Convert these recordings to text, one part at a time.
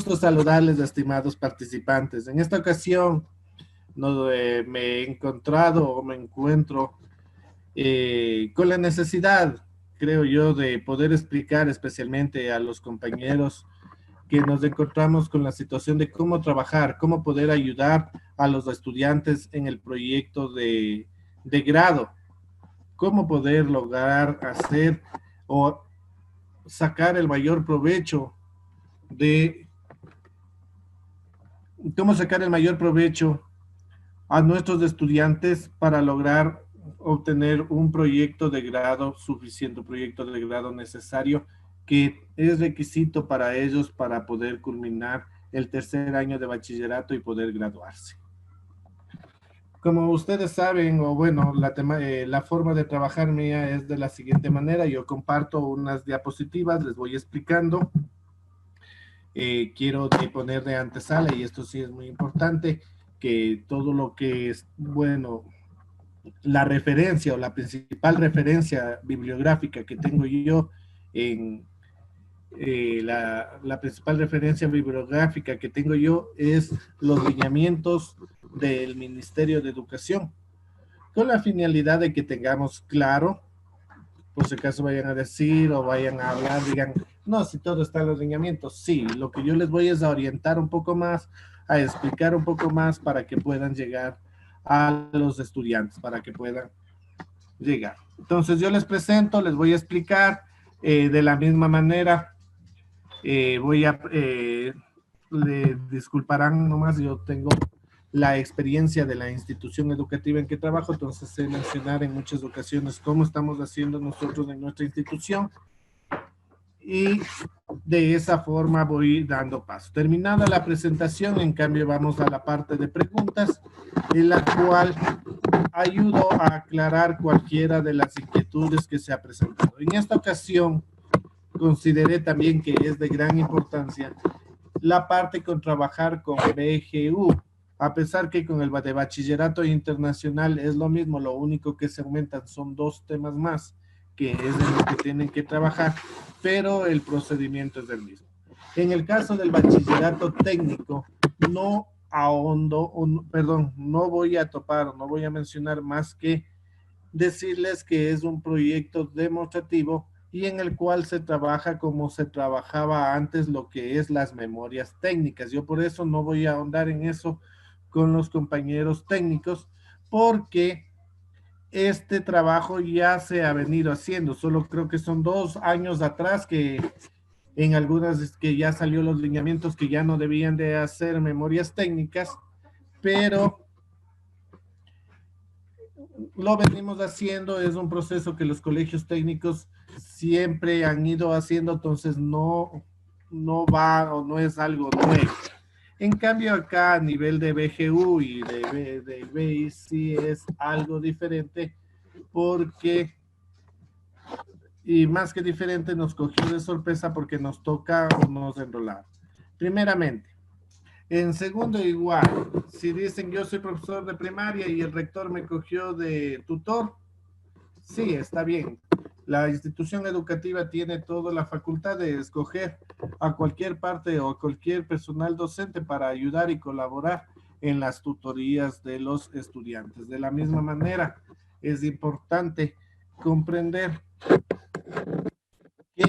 Gusto saludarles, estimados participantes. En esta ocasión me he encontrado o me encuentro con la necesidad, creo yo, de poder explicar especialmente a los compañeros que nos encontramos con la situación de cómo trabajar, cómo poder ayudar a los estudiantes en el proyecto de grado, cómo poder lograr hacer o sacar el mayor provecho de cómo sacar el mayor provecho a nuestros estudiantes para lograr obtener un proyecto de grado suficiente, un proyecto de grado necesario, que es requisito para ellos para poder culminar el tercer año de bachillerato y poder graduarse. Como ustedes saben, o bueno, la forma de trabajar mía es de la siguiente manera. Yo comparto unas diapositivas, les voy explicando. Quiero poner de antesala, y esto sí es muy importante, que todo lo que es, bueno, la referencia o la principal referencia bibliográfica que tengo yo en la principal referencia bibliográfica que tengo yo es los lineamientos del Ministerio de Educación, con la finalidad de que tengamos claro, por si acaso vayan a decir o vayan a hablar, digan, no, si todo está en los lineamientos. Sí, lo que yo les voy es a orientar un poco más, a explicar un poco más para que puedan llegar a los estudiantes, para que puedan llegar. Entonces yo les presento, les voy a explicar de la misma manera. Le disculparán nomás, yo tengo la experiencia de la institución educativa en que trabajo, entonces sé mencionar en muchas ocasiones cómo estamos haciendo nosotros en nuestra institución, y de esa forma voy dando paso. Terminada la presentación, en cambio vamos a la parte de preguntas, en la cual ayudo a aclarar cualquiera de las inquietudes que se ha presentado. En esta ocasión consideré también que es de gran importancia la parte con trabajar con BGU, a pesar que con el de bachillerato internacional es lo mismo, lo único que se aumentan son dos temas más, que es en lo que tienen que trabajar, pero el procedimiento es el mismo. En el caso del bachillerato técnico, no ahondo, perdón, no voy a topar, no voy a mencionar más que decirles que es un proyecto demostrativo y en el cual se trabaja como se trabajaba antes lo que es las memorias técnicas. Yo por eso no voy a ahondar en eso con los compañeros técnicos, porque este trabajo ya se ha venido haciendo. Solo creo que son 2 años atrás que en algunas que ya salió los lineamientos que ya no debían de hacer memorias técnicas, pero lo venimos haciendo, es un proceso que los colegios técnicos siempre han ido haciendo, entonces no va o no es algo nuevo. En cambio acá a nivel de BGU y de BI sí es algo diferente, porque, y más que diferente, nos cogió de sorpresa porque nos toca o nos enrolar. Primeramente, en segundo igual, si dicen yo soy profesor de primaria y el rector me cogió de tutor, sí, está bien. La institución educativa tiene toda la facultad de escoger a cualquier parte o a cualquier personal docente para ayudar y colaborar en las tutorías de los estudiantes. De la misma manera, es importante comprender que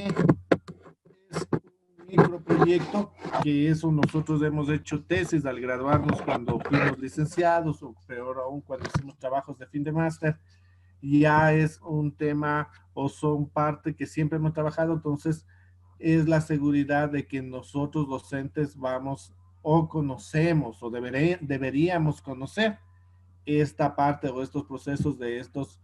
es un microproyecto, que eso nosotros hemos hecho tesis al graduarnos cuando fuimos licenciados, o peor aún cuando hicimos trabajos de fin de máster. Ya es un tema o son parte que siempre hemos trabajado, entonces es la seguridad de que nosotros docentes vamos o conocemos o deberíamos conocer esta parte o estos procesos de estos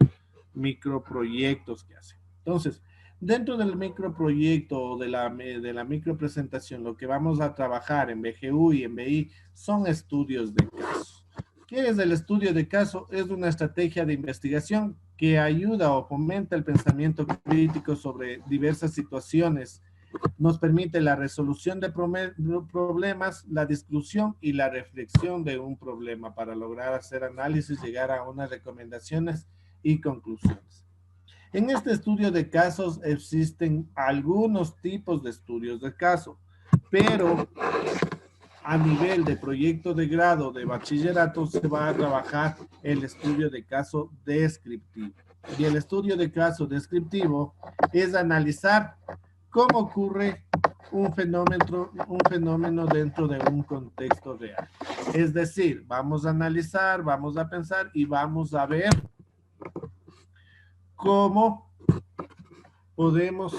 microproyectos que hacen. Entonces, dentro del microproyecto o de la micropresentación, lo que vamos a trabajar en BGU y en BI son estudios de caso. ¿Qué es el estudio de caso? Es una estrategia de investigación que ayuda o fomenta el pensamiento crítico sobre diversas situaciones. Nos permite la resolución de problemas, la discusión y la reflexión de un problema para lograr hacer análisis, llegar a unas recomendaciones y conclusiones. En este estudio de casos existen algunos tipos de estudios de caso. pero a nivel de proyecto de grado de bachillerato se va a trabajar el estudio de caso descriptivo. Y el estudio de caso descriptivo es analizar cómo ocurre un fenómeno dentro de un contexto real. Es decir, vamos a analizar, vamos a pensar y vamos a ver cómo podemos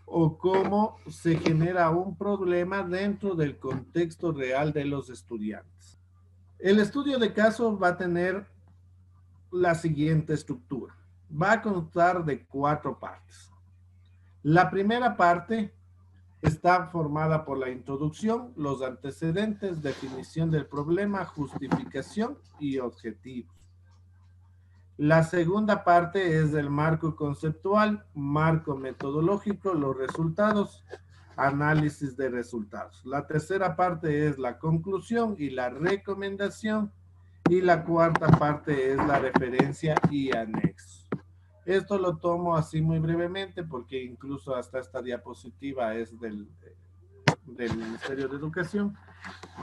o cómo se genera un problema dentro del contexto real de los estudiantes. El estudio de caso va a tener la siguiente estructura. Va a constar de 4 partes. La primera parte está formada por la introducción, los antecedentes, definición del problema, justificación y objetivos. La segunda parte es el marco conceptual, marco metodológico, los resultados, análisis de resultados. La tercera parte es la conclusión y la recomendación. Y la cuarta parte es la referencia y anexo. Esto lo tomo así muy brevemente porque incluso hasta esta diapositiva es del Ministerio de Educación,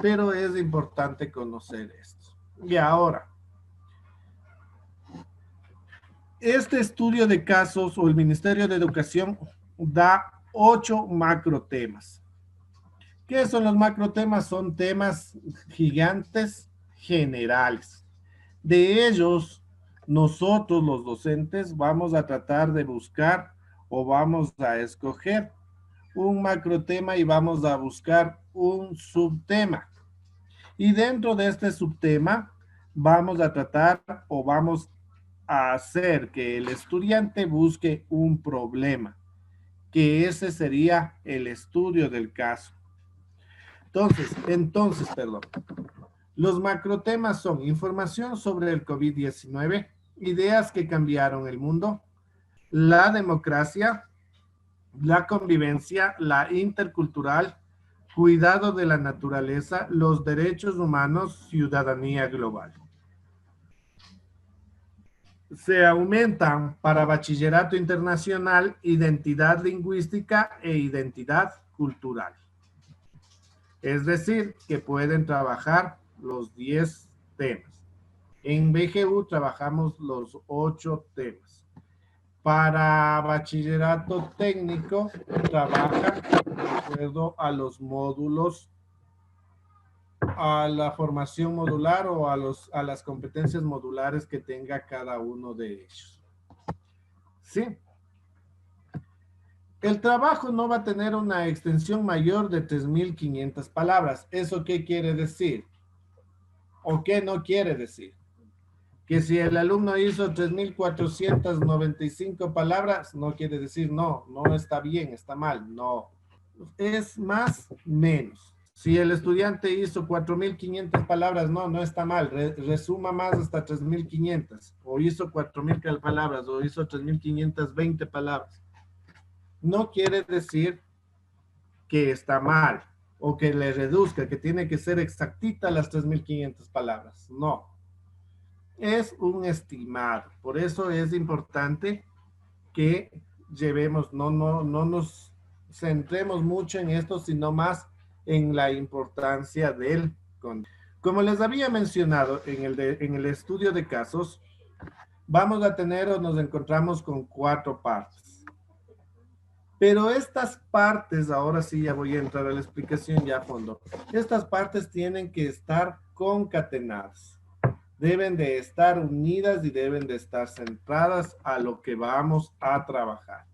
pero es importante conocer esto. Y ahora, este estudio de casos o el Ministerio de Educación da 8 macrotemas. ¿Qué son los macrotemas? Son temas gigantes generales. De ellos, nosotros los docentes vamos a tratar de buscar o vamos a escoger un macrotema y vamos a buscar un subtema. Y dentro de este subtema vamos a tratar o vamos a hacer que el estudiante busque un problema, que ese sería el estudio del caso. Entonces, los macrotemas son información sobre el COVID-19, ideas que cambiaron el mundo, la democracia, la convivencia, la intercultural, cuidado de la naturaleza, los derechos humanos, ciudadanía global. Se aumentan para bachillerato internacional identidad lingüística e identidad cultural. Es decir, que pueden trabajar los 10 temas. En BGU trabajamos los 8 temas. Para bachillerato técnico trabaja de acuerdo a los módulos, a la formación modular o a las competencias modulares que tenga cada uno de ellos. ¿Sí? El trabajo no va a tener una extensión mayor de 3.500 palabras. ¿Eso qué quiere decir? ¿O qué no quiere decir? Que si el alumno hizo 3.495 palabras, no quiere decir no está bien, está mal, no. Es más, menos. Si el estudiante hizo 4.500 palabras, no está mal, resuma más hasta 3.500, o hizo 4.000 palabras, o hizo 3.520 palabras. No quiere decir que está mal, o que le reduzca, que tiene que ser exactita las 3.500 palabras, no. Es un estimado, por eso es importante que llevemos, no nos centremos mucho en esto, sino más en la importancia del contenido. Como les había mencionado en el estudio de casos, vamos a tener o nos encontramos con 4 partes. Pero estas partes, ahora sí ya voy a entrar a la explicación ya a fondo, estas partes tienen que estar concatenadas. Deben de estar unidas y deben de estar centradas a lo que vamos a trabajar.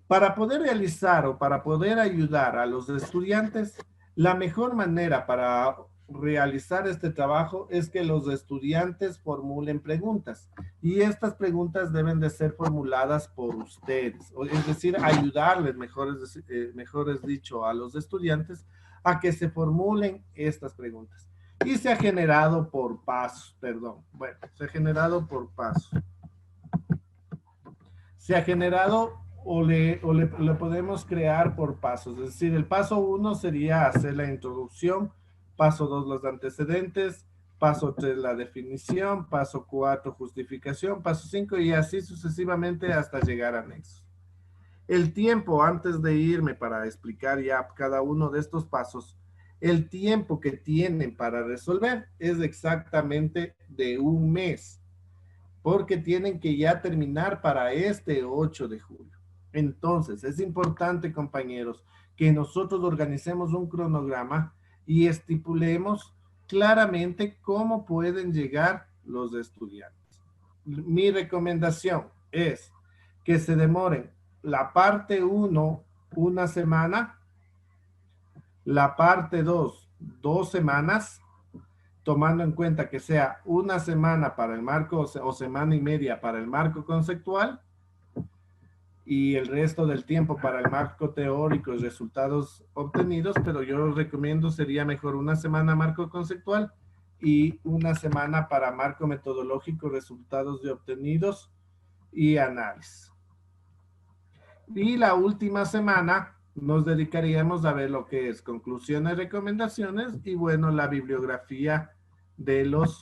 Para poder realizar o para poder ayudar a los estudiantes, la mejor manera para realizar este trabajo es que los estudiantes formulen preguntas. Y estas preguntas deben de ser formuladas por ustedes. Es decir, ayudarles, mejor dicho, a los estudiantes a que se formulen estas preguntas. Y se ha generado por pasos, se ha generado por pasos. Se ha generado o le podemos crear por pasos. Es decir, el paso 1 sería hacer la introducción, paso 2 los antecedentes, paso 3 la definición, paso 4 justificación, paso 5 y así sucesivamente hasta llegar a anexos. El tiempo, antes de irme para explicar ya cada uno de estos pasos, el tiempo que tienen para resolver es exactamente de un mes, porque tienen que ya terminar para este 8 de julio. Entonces, es importante, compañeros, que nosotros organicemos un cronograma y estipulemos claramente cómo pueden llegar los estudiantes. Mi recomendación es que se demoren la parte 1 una semana, la parte 2 2 semanas, tomando en cuenta que sea una semana para el marco o semana y media para el marco conceptual y el resto del tiempo para el marco teórico y resultados obtenidos, pero yo recomiendo sería mejor una semana marco conceptual y una semana para marco metodológico, resultados de obtenidos y análisis. Y la última semana nos dedicaríamos a ver lo que es conclusiones, recomendaciones y bueno, la bibliografía de los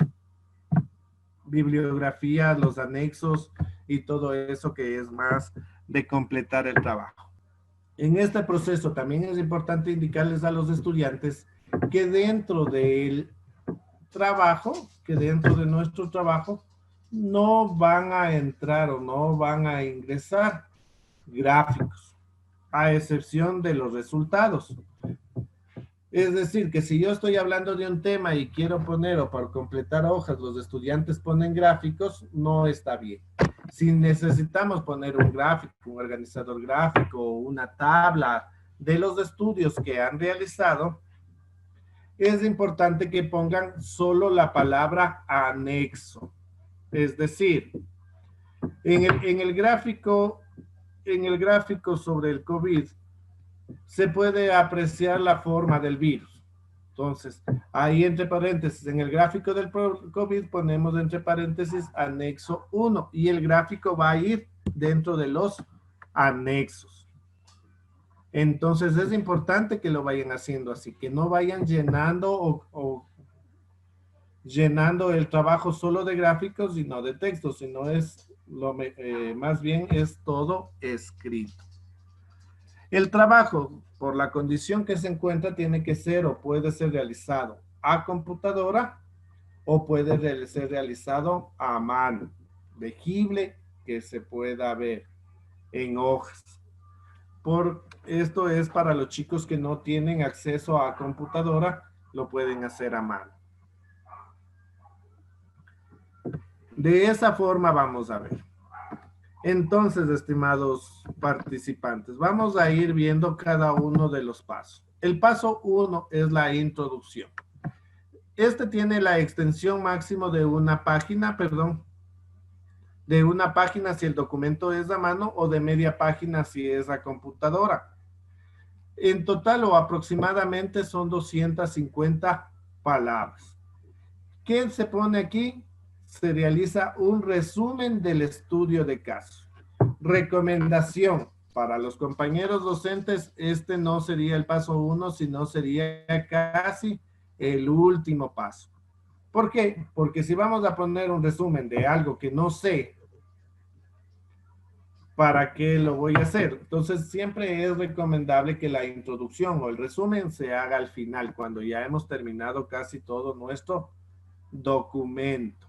anexos y todo eso que es más de completar el trabajo. En este proceso también es importante indicarles a los estudiantes que dentro del trabajo, que dentro de nuestro trabajo, no van a entrar o no van a ingresar gráficos, a excepción de los resultados. Es decir, que si yo estoy hablando de un tema y quiero poner o para completar hojas, los estudiantes ponen gráficos, no está bien. Si necesitamos poner un gráfico, un organizador gráfico, una tabla de los estudios que han realizado, es importante que pongan solo la palabra anexo. Es decir, en el gráfico sobre el COVID, se puede apreciar la forma del virus. Entonces, ahí entre paréntesis, en el gráfico del COVID ponemos entre paréntesis anexo 1 y el gráfico va a ir dentro de los anexos. Entonces, es importante que lo vayan haciendo así, que no vayan llenando o llenando el trabajo solo de gráficos y no de textos, sino es más bien es todo escrito. El trabajo, por la condición que se encuentra, tiene que ser o puede ser realizado a computadora o puede ser realizado a mano, legible, que se pueda ver en hojas. Esto es para los chicos que no tienen acceso a computadora, lo pueden hacer a mano. De esa forma vamos a ver. Entonces, estimados participantes, vamos a ir viendo cada uno de los pasos. El paso 1 es la introducción. Este tiene la extensión máximo de una página, de una página si el documento es a mano o de media página si es a computadora. En total o aproximadamente son 250 palabras. ¿Qué se pone aquí? Se realiza un resumen del estudio de caso. Recomendación para los compañeros docentes, este no sería el paso 1, sino sería casi el último paso. ¿Por qué? Porque si vamos a poner un resumen de algo que no sé, ¿para qué lo voy a hacer? Entonces, siempre es recomendable que la introducción o el resumen se haga al final, cuando ya hemos terminado casi todo nuestro documento.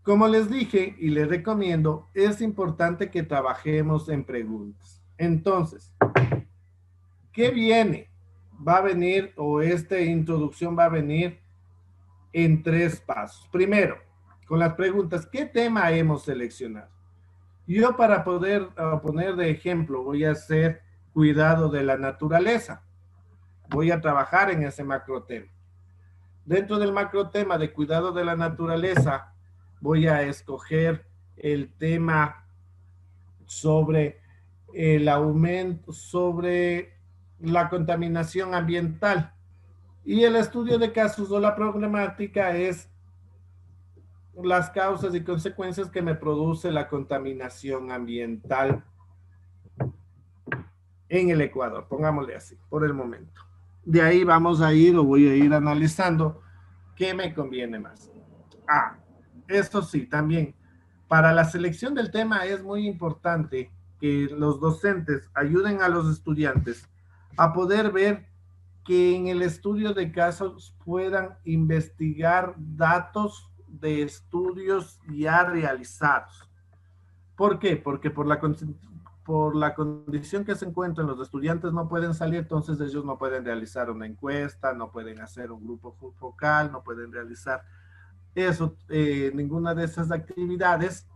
Como les dije y les recomiendo, es importante que trabajemos en preguntas. Entonces, ¿qué viene? Va a venir, o esta introducción va a venir en 3 pasos. Primero, con las preguntas, ¿qué tema hemos seleccionado? Yo para poder poner de ejemplo, voy a hacer cuidado de la naturaleza. Voy a trabajar en ese macro tema. Dentro del macro tema de cuidado de la naturaleza, voy a escoger el tema sobre el aumento, sobre la contaminación ambiental. Y el estudio de casos o la problemática es las causas y consecuencias que me produce la contaminación ambiental en el Ecuador, pongámosle así, por el momento. De ahí vamos a ir o voy a ir analizando qué me conviene más. Esto sí, también, Para la selección del tema es muy importante que los docentes ayuden a los estudiantes a poder ver que en el estudio de casos puedan investigar datos de estudios ya realizados. ¿Por qué? Porque por la condición que se encuentran los estudiantes no pueden salir, entonces ellos no pueden realizar una encuesta, no pueden hacer un grupo focal, no pueden realizar eso, ninguna de esas actividades.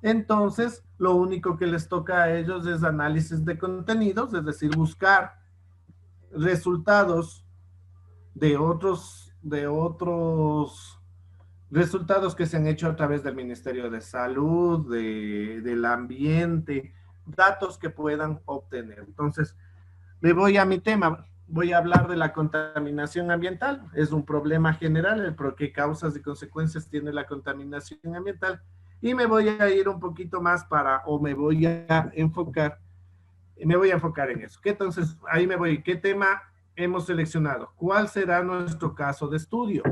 Entonces, lo único que les toca a ellos es análisis de contenidos, es decir, buscar resultados de otros resultados que se han hecho a través del Ministerio de Salud, del ambiente, datos que puedan obtener. Entonces, me voy a mi tema. Voy a hablar de la contaminación ambiental. Es un problema general, el por qué causas y consecuencias tiene la contaminación ambiental. Y me voy a ir un poquito más me voy a enfocar en eso. Entonces, ahí me voy. ¿Qué tema hemos seleccionado? ¿Cuál será nuestro caso de estudio?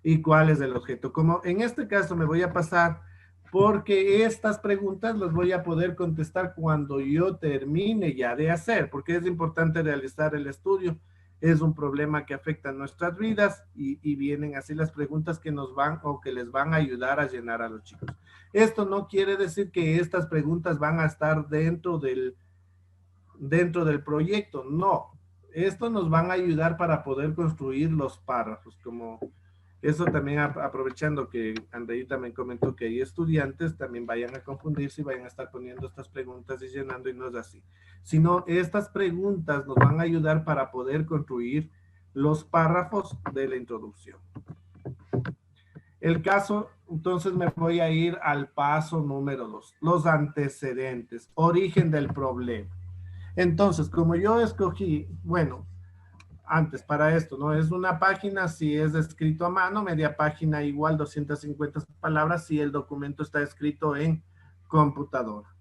¿Y cuál es el objeto? Como en este caso me voy a pasar porque estas preguntas las voy a poder contestar cuando yo termine ya de hacer, porque es importante realizar el estudio. Es un problema que afecta a nuestras vidas y vienen así las preguntas que nos van o que les van a ayudar a llenar a los chicos. Esto no quiere decir que estas preguntas van a estar dentro del proyecto, no. Esto nos van a ayudar para poder construir los párrafos, como eso también aprovechando que Andreita me comentó que hay estudiantes, también vayan a confundirse y vayan a estar poniendo estas preguntas y llenando, y no es así. Sino estas preguntas nos van a ayudar para poder construir los párrafos de la introducción. El caso, entonces me voy a ir al paso número 2, los antecedentes, origen del problema. Entonces, como yo escogí, bueno, antes para esto, ¿no? Es una página, si es escrito a mano, media página igual 250 palabras, si el documento está escrito en computadora.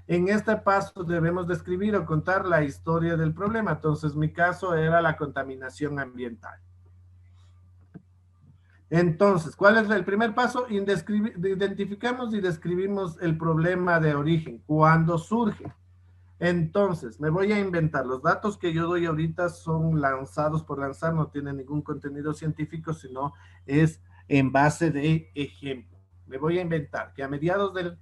En este paso debemos describir o contar la historia del problema. Entonces, mi caso era la contaminación ambiental. Entonces, ¿cuál es el primer paso? Identificamos y describimos el problema de origen, cuándo surge. Entonces, me voy a inventar. Los datos que yo doy ahorita son lanzados por lanzar, no tienen ningún contenido científico, sino es en base de ejemplo. Me voy a inventar que a mediados de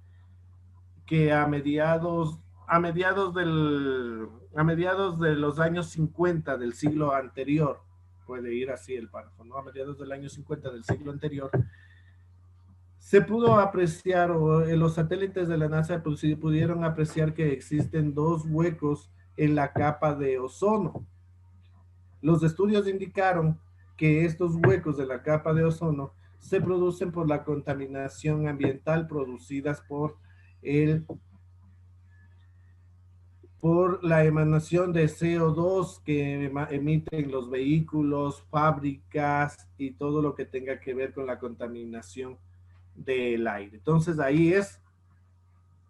los años 50 del siglo anterior, puede ir así el párrafo, ¿no? A mediados del año 50 del siglo anterior, se pudo apreciar, o los satélites de la NASA pudieron apreciar que existen dos huecos en la capa de ozono. Los estudios indicaron que estos huecos de la capa de ozono se producen por la contaminación ambiental producidas por la emanación de CO2 que emiten los vehículos, fábricas y todo lo que tenga que ver con la contaminación del aire. Entonces ahí es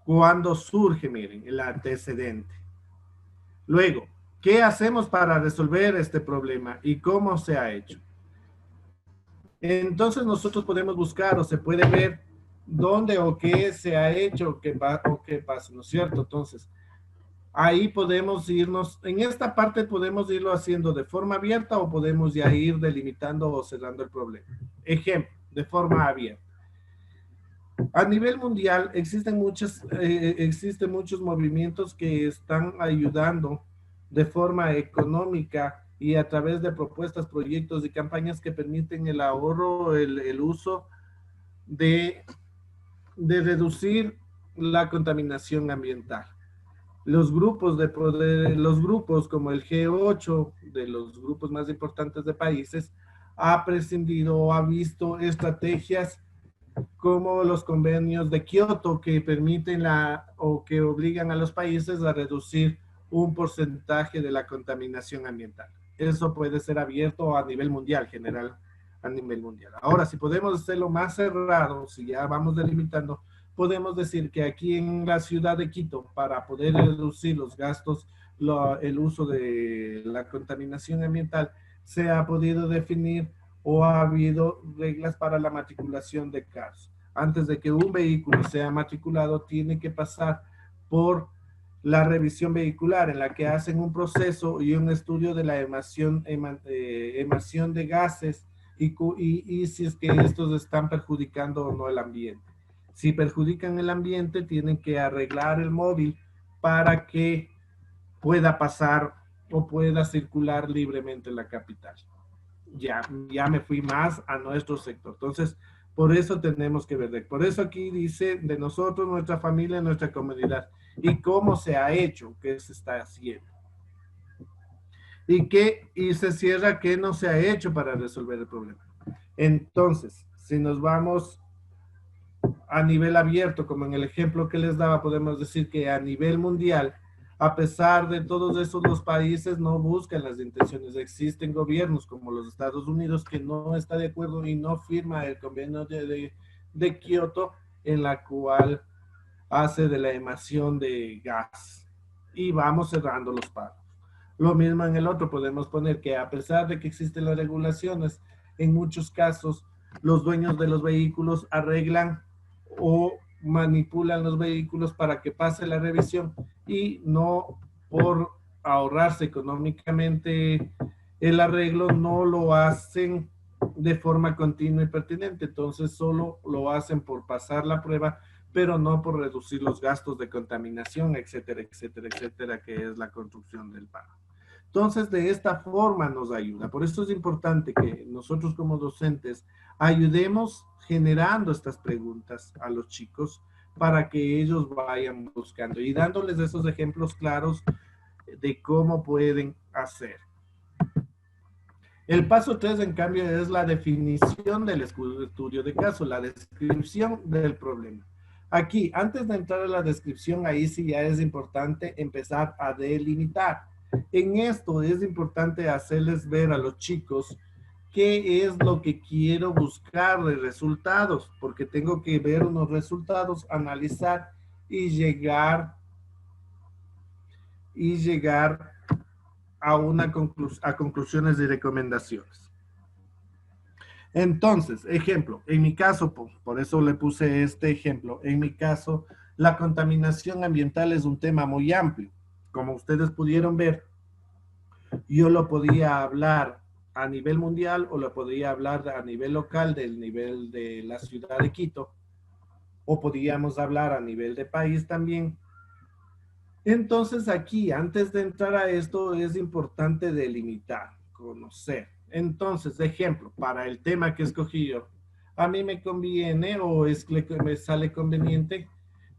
cuando surge, miren, el antecedente. Luego, ¿qué hacemos para resolver este problema y cómo se ha hecho? Entonces nosotros podemos buscar o se puede ver dónde o qué se ha hecho o qué pasa, ¿no es cierto? Entonces, ahí podemos irnos, en esta parte podemos irlo haciendo de forma abierta o podemos ya ir delimitando o cerrando el problema. Ejemplo, de forma abierta. A nivel mundial existen muchos movimientos que están ayudando de forma económica y a través de propuestas, proyectos y campañas que permiten el ahorro, el uso de reducir la contaminación ambiental. Los grupos de poder, los grupos como el G8, de los grupos más importantes de países, ha prescindido o ha visto estrategias como los convenios de Kioto que permiten o que obligan a los países a reducir un porcentaje de la contaminación ambiental. Eso puede ser abierto a nivel mundial, general, a nivel mundial. Ahora, si podemos hacerlo más cerrado, si ya vamos delimitando, podemos decir que aquí en la ciudad de Quito, para poder reducir los gastos, el uso de la contaminación ambiental, se ha podido definir o ha habido reglas para la matriculación de carros. antes de que un vehículo sea matriculado, tiene que pasar por la revisión vehicular, en la que hacen un proceso y un estudio de la emisión de gases y si es que estos están perjudicando o no el ambiente. Si perjudican el ambiente, tienen que arreglar el móvil para que pueda pasar o pueda circular libremente en la capital. Ya me fui más a nuestro sector. Entonces, por eso tenemos que ver. Por eso aquí dice de nosotros, nuestra familia, nuestra comunidad. Y cómo se ha hecho, qué se está haciendo. Y se cierra qué no se ha hecho para resolver el problema. Entonces, si nos vamos a nivel abierto, como en el ejemplo que les daba, podemos decir que a nivel mundial, a pesar de todos esos, los países no buscan las intenciones. Existen gobiernos como los Estados Unidos que no está de acuerdo y no firma el convenio de Kioto, en la cual hace de la emisión de gas. Y vamos cerrando los pagos. Lo mismo en el otro, podemos poner que a pesar de que existen las regulaciones, en muchos casos los dueños de los vehículos arreglan o manipulan los vehículos para que pase la revisión y no por ahorrarse económicamente el arreglo, no lo hacen de forma continua y pertinente. Entonces solo lo hacen por pasar la prueba, pero no por reducir los gastos de contaminación, etcétera, etcétera, etcétera, que es la construcción del pago. Entonces, de esta forma nos ayuda. Por eso es importante que nosotros como docentes ayudemos generando estas preguntas a los chicos para que ellos vayan buscando y dándoles esos ejemplos claros de cómo pueden hacer. El paso 3, en cambio, es la definición del estudio de caso, la descripción del problema. Aquí, antes de entrar a la descripción, ahí sí ya es importante empezar a delimitar. En esto es importante hacerles ver a los chicos qué es lo que quiero buscar de resultados, porque tengo que ver unos resultados, analizar y llegar a conclusiones y recomendaciones. Entonces, ejemplo, en mi caso, por eso le puse este ejemplo, en mi caso, la contaminación ambiental es un tema muy amplio. Como ustedes pudieron ver, yo lo podía hablar a nivel mundial o lo podía hablar a nivel local, del nivel de la ciudad de Quito, o podíamos hablar a nivel de país también. Entonces aquí, antes de entrar a esto, es importante delimitar, conocer. Entonces, ejemplo, para el tema que escogí yo, a mí me conviene o es que me sale conveniente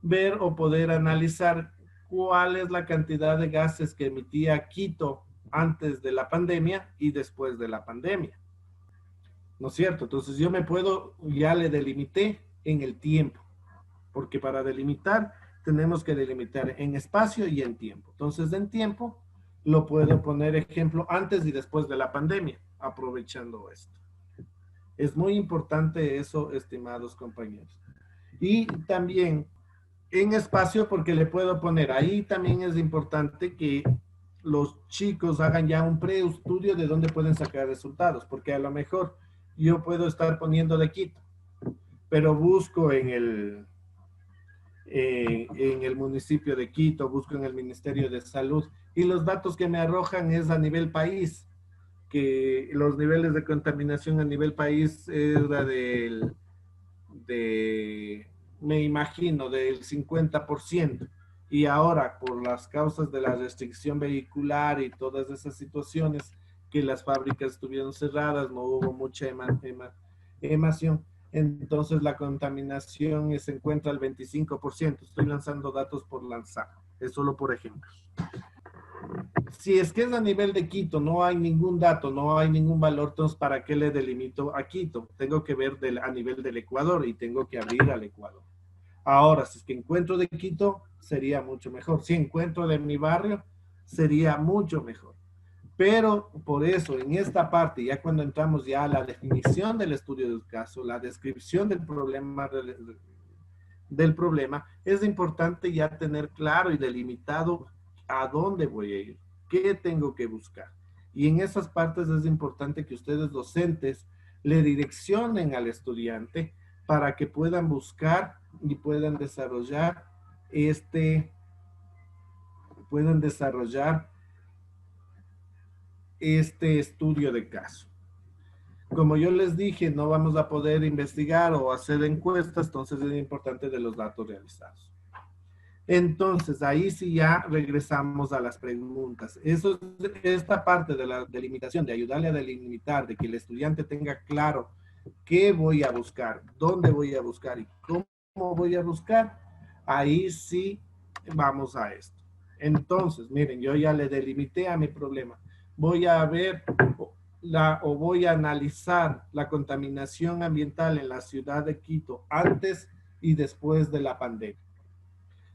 ver o poder analizar cuál es la cantidad de gases que emitía Quito antes de la pandemia y después de la pandemia. ¿No es cierto? Entonces yo ya le delimité en el tiempo, porque para delimitar tenemos que delimitar en espacio y en tiempo. Entonces, en tiempo, lo puedo poner ejemplo antes y después de la pandemia, aprovechando esto. Es muy importante eso, estimados compañeros. Y también en espacio, porque le puedo poner, ahí también es importante que los chicos hagan ya un preestudio de dónde pueden sacar resultados, porque a lo mejor yo puedo estar poniendo de Quito, pero busco en el municipio de Quito, busco en el Ministerio de Salud y los datos que me arrojan es a nivel país, que los niveles de contaminación a nivel país era me imagino, del 50%. Y ahora, por las causas de la restricción vehicular y todas esas situaciones, que las fábricas estuvieron cerradas, no hubo mucha emisión, entonces la contaminación se encuentra al 25%. Estoy lanzando datos por lanzar, es solo por ejemplo. Si es que es a nivel de Quito, no hay ningún dato, no hay ningún valor, entonces ¿para qué le delimito a Quito? Tengo que ver a nivel del Ecuador y tengo que abrir al Ecuador. Ahora, si es que encuentro de Quito, sería mucho mejor. Si encuentro de mi barrio, sería mucho mejor. Pero por eso, en esta parte, ya cuando entramos ya a la definición del estudio del caso, la descripción del problema, es importante ya tener claro y delimitado a dónde voy a ir, qué tengo que buscar. Y en esas partes es importante que ustedes docentes le direccionen al estudiante para que puedan buscar y puedan desarrollar este estudio de caso. Como yo les dije, no vamos a poder investigar o hacer encuestas, entonces es importante de los datos realizados. Entonces, ahí sí ya regresamos a las preguntas. Esta parte de la delimitación, de ayudarle a delimitar, de que el estudiante tenga claro qué voy a buscar, dónde voy a buscar y cómo voy a buscar, ahí sí vamos a esto. Entonces, miren, yo ya le delimité a mi problema. Voy a ver voy a analizar la contaminación ambiental en la ciudad de Quito antes y después de la pandemia.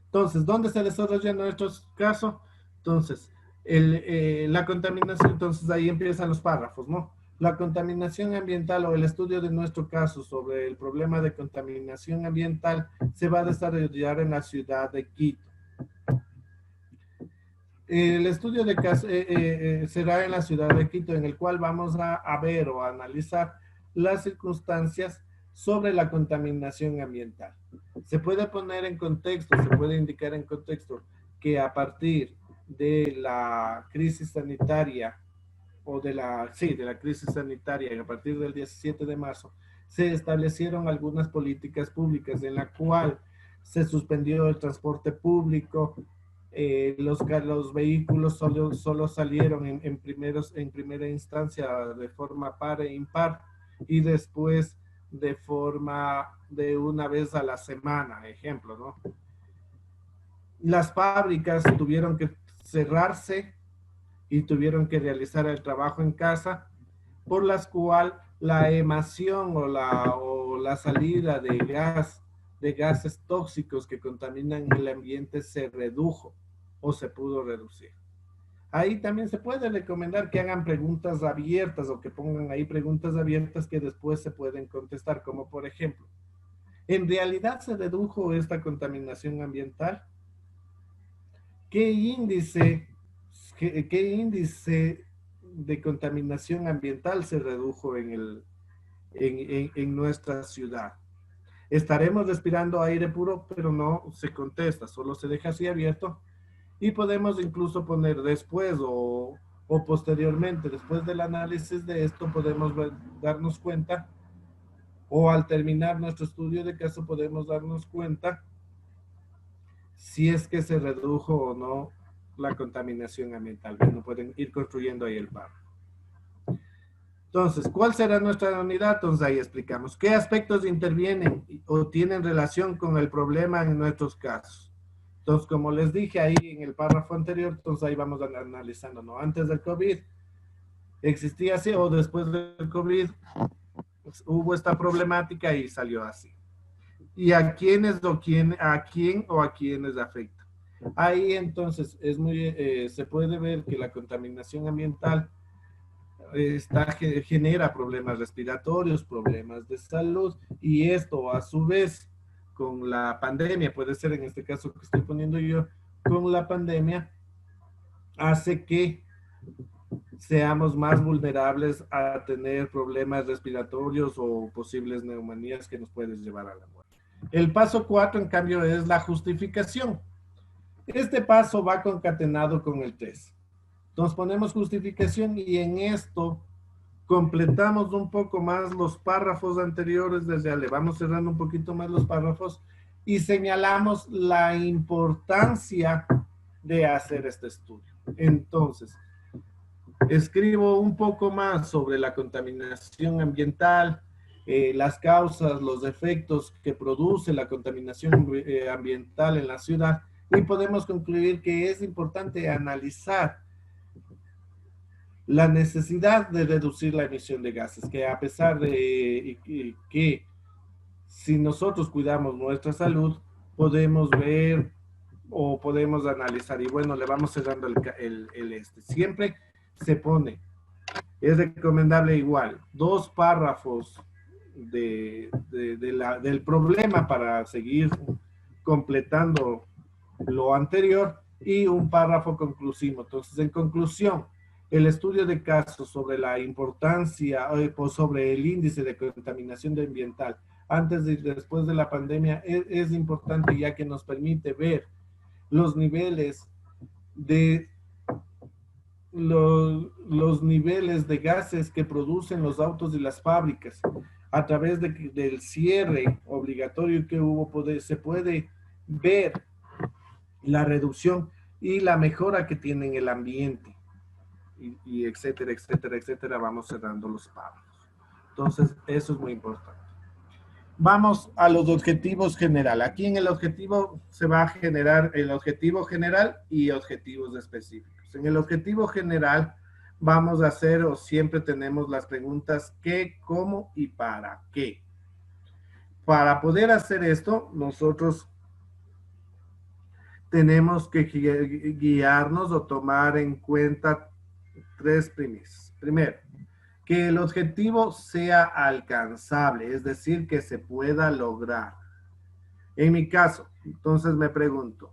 Entonces, ¿dónde se desarrolla en nuestros casos? Entonces, la contaminación, entonces ahí empiezan los párrafos, ¿no? La contaminación ambiental o el estudio de nuestro caso sobre el problema de contaminación ambiental se va a desarrollar en la ciudad de Quito. El estudio de caso será en la ciudad de Quito, en el cual vamos a ver o a analizar las circunstancias sobre la contaminación ambiental. Se puede poner en contexto, se puede indicar en contexto que a partir de la crisis sanitaria o de la crisis sanitaria, a partir del 17 de marzo, se establecieron algunas políticas públicas en la cual se suspendió el transporte público, los vehículos solo salieron en primera instancia de forma par e impar y después de forma de una vez a la semana, ejemplo, ¿no? Las fábricas tuvieron que cerrarse y tuvieron que realizar el trabajo en casa, por las cual la emisión o la salida de gases tóxicos que contaminan el ambiente se redujo o se pudo reducir. Ahí también se puede recomendar que hagan preguntas abiertas o que pongan ahí preguntas abiertas que después se pueden contestar, como por ejemplo, ¿en realidad se redujo esta contaminación ambiental? ¿Qué índice de contaminación ambiental se redujo en nuestra ciudad? Estaremos respirando aire puro, pero no se contesta, solo se deja así abierto y podemos incluso poner después o posteriormente, después del análisis de esto, podemos darnos cuenta o al terminar nuestro estudio de caso podemos darnos cuenta si es que se redujo o no la contaminación ambiental. Bueno, pueden ir construyendo ahí el párrafo. Entonces, ¿cuál será nuestra unidad? Entonces ahí explicamos qué aspectos intervienen o tienen relación con el problema en nuestros casos. Entonces, como les dije ahí en el párrafo anterior, entonces ahí vamos analizando, ¿no? Antes del COVID, existía así o después del COVID, pues, hubo esta problemática y salió así. ¿Y a quiénes a quién o a quiénes afecta? Ahí entonces se puede ver que la contaminación ambiental genera problemas respiratorios, problemas de salud, y esto a su vez con la pandemia, puede ser en este caso que estoy poniendo yo, con la pandemia, hace que seamos más vulnerables a tener problemas respiratorios o posibles neumonías que nos pueden llevar a la muerte. El paso 4, en cambio, es la justificación. Este paso va concatenado con el 3. Entonces ponemos justificación y en esto completamos un poco más los párrafos anteriores, le vamos cerrando un poquito más los párrafos y señalamos la importancia de hacer este estudio. Entonces, escribo un poco más sobre la contaminación ambiental, las causas, los efectos que produce la contaminación ambiental en la ciudad y podemos concluir que es importante analizar la necesidad de reducir la emisión de gases, que a pesar de que si nosotros cuidamos nuestra salud, podemos ver o podemos analizar. Y bueno, le vamos cerrando Siempre se pone, es recomendable igual, 2 párrafos del problema para seguir completando lo anterior y un párrafo conclusivo. Entonces, en conclusión, el estudio de casos sobre la importancia o sobre el índice de contaminación ambiental antes y después de la pandemia es importante, ya que nos permite ver los niveles de los niveles de gases que producen los autos y las fábricas. A través del cierre obligatorio que hubo, se puede ver la reducción y la mejora que tiene en el ambiente, y etcétera, etcétera, etcétera. Vamos cerrando los párrafos. Entonces, eso es muy importante. Vamos a los objetivos general. Aquí en el objetivo se va a generar el objetivo general y objetivos específicos. En el objetivo general vamos a hacer, o siempre tenemos las preguntas qué, cómo y para qué. Para poder hacer esto, nosotros tenemos que guiarnos o tomar en cuenta tres premisas. Primero, que el objetivo sea alcanzable, es decir, que se pueda lograr. En mi caso, entonces me pregunto,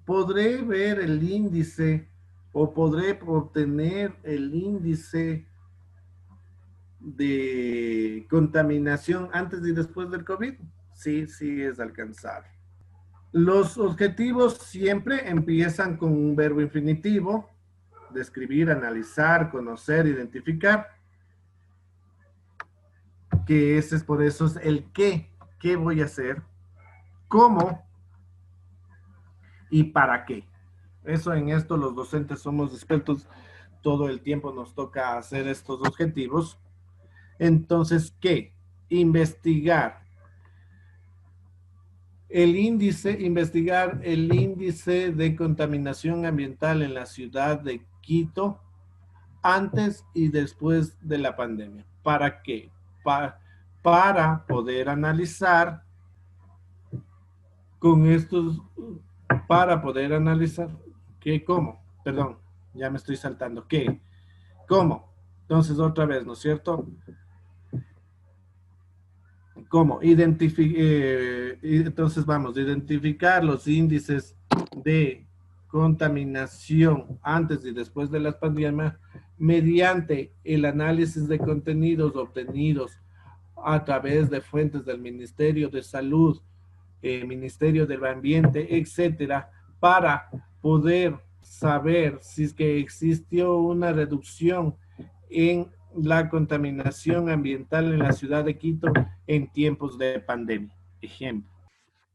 ¿podré ver el índice o podré obtener el índice de contaminación antes y después del COVID? Sí, sí es alcanzable. Los objetivos siempre empiezan con un verbo infinitivo: describir, analizar, conocer, identificar, que ese es por eso es el qué voy a hacer, cómo y para qué. Eso, en esto los docentes somos expertos, todo el tiempo nos toca hacer estos objetivos. Entonces, ¿qué? Investigar investigar el índice de contaminación ambiental en la ciudad de Quito antes y después de la pandemia. ¿Para qué? Para poder analizar con estos, para poder analizar qué, cómo, perdón, ya me estoy saltando, qué, cómo. Entonces, otra vez, ¿no es cierto? ¿Cómo? Entonces vamos, identificar los índices de contaminación antes y después de la pandemia mediante el análisis de contenidos obtenidos a través de fuentes del Ministerio de Salud, Ministerio del Ambiente, etcétera, para poder saber si es que existió una reducción en la contaminación ambiental en la ciudad de Quito en tiempos de pandemia. Ejemplo.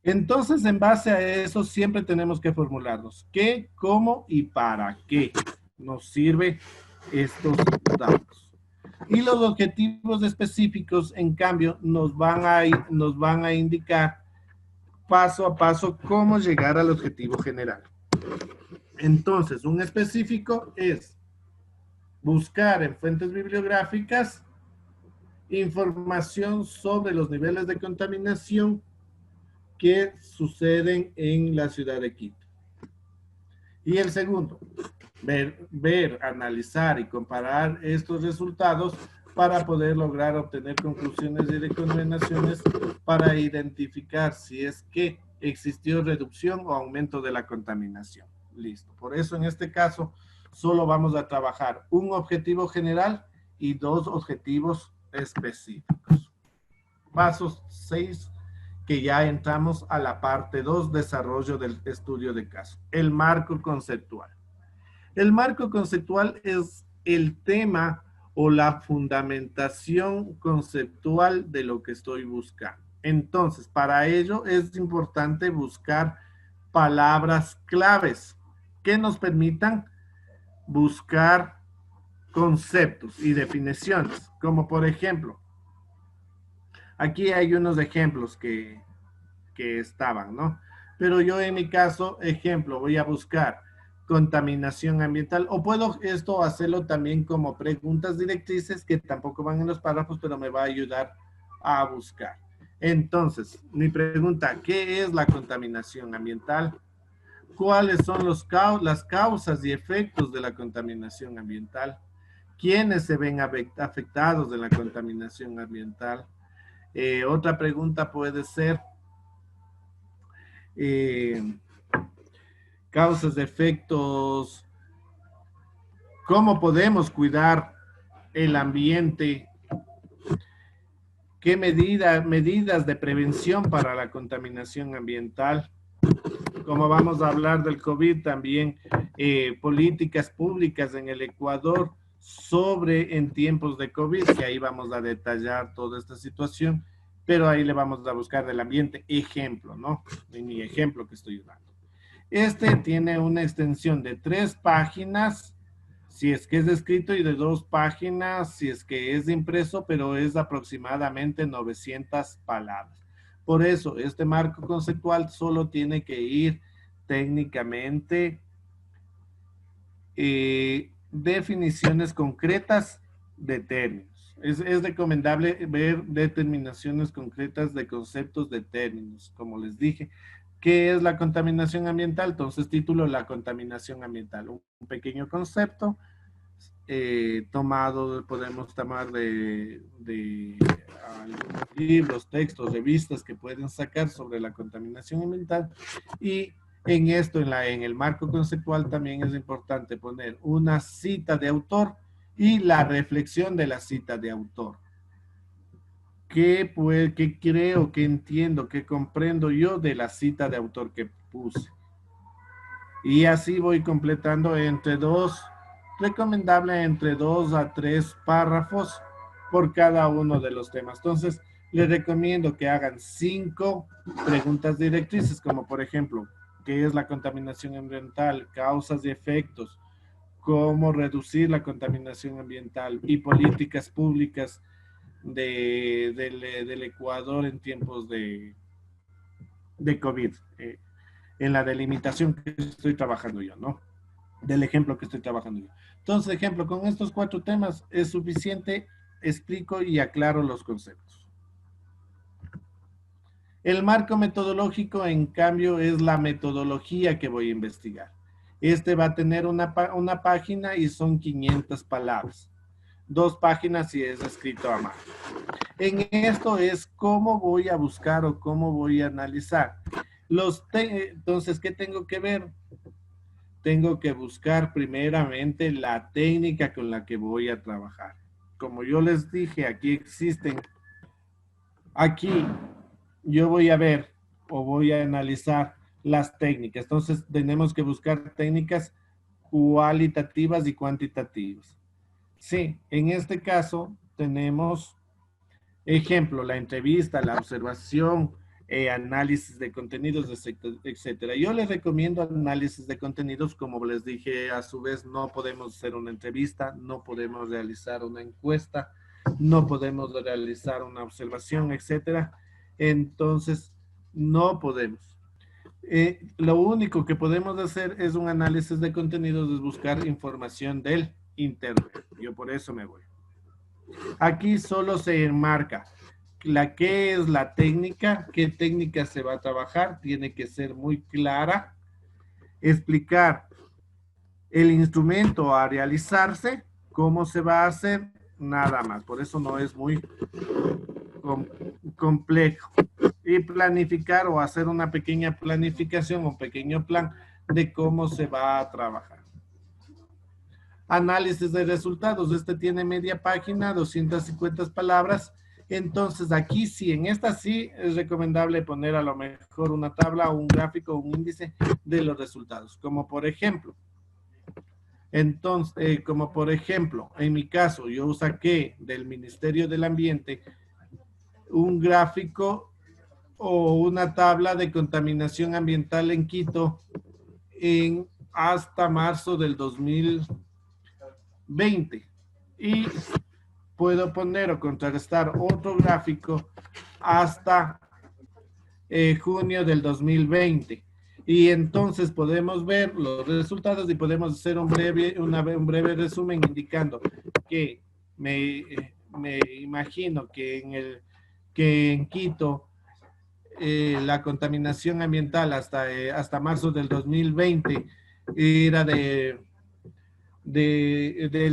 Entonces, en base a eso, siempre tenemos que formularnos qué, cómo y para qué nos sirve estos datos. Y los objetivos específicos, en cambio, nos van a indicar paso a paso cómo llegar al objetivo general. Entonces, un específico es buscar en fuentes bibliográficas información sobre los niveles de contaminación que suceden en la ciudad de Quito. Y el segundo, ver, analizar y comparar estos resultados para poder lograr obtener conclusiones y recomendaciones para identificar si es que existió reducción o aumento de la contaminación. Listo. Por eso, en este caso, solo vamos a trabajar un objetivo general y dos objetivos específicos. Pasos 6, que ya entramos a la parte 2, desarrollo del estudio de caso. El marco conceptual. El marco conceptual es el tema o la fundamentación conceptual de lo que estoy buscando. Entonces, para ello es importante buscar palabras claves que nos permitan buscar conceptos y definiciones, como por ejemplo, aquí hay unos ejemplos que estaban, ¿no? Pero yo en mi caso, ejemplo, voy a buscar contaminación ambiental, o puedo esto hacerlo también como preguntas directrices que tampoco van en los párrafos, pero me va a ayudar a buscar. Entonces, mi pregunta, ¿qué es la contaminación ambiental? ¿Cuáles son las causas y efectos de la contaminación ambiental? ¿Quiénes se ven afectados de la contaminación ambiental? Otra pregunta puede ser, causas, efectos, ¿cómo podemos cuidar el ambiente ¿Qué medidas de prevención para la contaminación ambiental? Como vamos a hablar del COVID también, políticas públicas en el Ecuador sobre en tiempos de COVID, que ahí vamos a detallar toda esta situación, pero ahí le vamos a buscar del ambiente ejemplo, ¿no? En mi ejemplo que estoy dando. Este tiene una extensión de 3 páginas, si es que es de escrito, y de 2 páginas, si es que es de impreso, pero es aproximadamente 900 palabras. Por eso, este marco conceptual solo tiene que ir técnicamente definiciones concretas de términos. Es recomendable ver determinaciones concretas de conceptos de términos, como les dije. ¿Qué es la contaminación ambiental? Entonces, título, la contaminación ambiental. Un pequeño concepto podemos tomar de algunos libros, textos, revistas que pueden sacar sobre la contaminación ambiental. Y en esto, en el marco conceptual, también es importante poner una cita de autor y la reflexión de la cita de autor. ¿Qué creo, qué entiendo, qué comprendo yo de la cita de autor que puse? Y así voy completando recomendable entre 2 a 3 párrafos por cada uno de los temas. Entonces, les recomiendo que hagan 5 preguntas directrices, como por ejemplo, ¿qué es la contaminación ambiental? Causas y efectos. ¿Cómo reducir la contaminación ambiental? Y políticas públicas del Ecuador en tiempos de COVID, en la delimitación que estoy trabajando yo, ¿no? Del ejemplo que estoy trabajando yo. Entonces, ejemplo, con estos 4 temas es suficiente, explico y aclaro los conceptos. El marco metodológico, en cambio, es la metodología que voy a investigar. Este va a tener una página y son 500 palabras. 2 páginas si es escrito a mano. En esto es cómo voy a buscar o cómo voy a analizar. Entonces, ¿qué tengo que ver? Tengo que buscar primeramente la técnica con la que voy a trabajar. Como yo les dije, aquí yo voy a ver o voy a analizar las técnicas. Entonces tenemos que buscar técnicas cualitativas y cuantitativas. Sí, en este caso tenemos ejemplo, la entrevista, la observación, análisis de contenidos, etcétera. Yo les recomiendo análisis de contenidos, como les dije, a su vez no podemos hacer una entrevista, no podemos realizar una encuesta, no podemos realizar una observación, etcétera. Entonces, no podemos. Lo único que podemos hacer es un análisis de contenidos, es buscar información del internet. Yo por eso me voy. Aquí solo se enmarca qué es la técnica, qué técnica se va a trabajar, tiene que ser muy clara, explicar el instrumento a realizarse, cómo se va a hacer, nada más. Por eso no es muy complejo. Y planificar o hacer una pequeña planificación, un pequeño plan de cómo se va a trabajar. Análisis de resultados. Este tiene media página, 250 palabras. Entonces, aquí sí, en esta sí es recomendable poner a lo mejor una tabla o un gráfico o un índice de los resultados. Como por ejemplo, en mi caso, yo saqué del Ministerio del Ambiente un gráfico o una tabla de contaminación ambiental en Quito hasta marzo del 2020. Y puedo poner o contrarrestar otro gráfico hasta junio del 2020. Y entonces podemos ver los resultados y podemos hacer un breve resumen indicando que me imagino que en Quito la contaminación ambiental hasta marzo del 2020 era del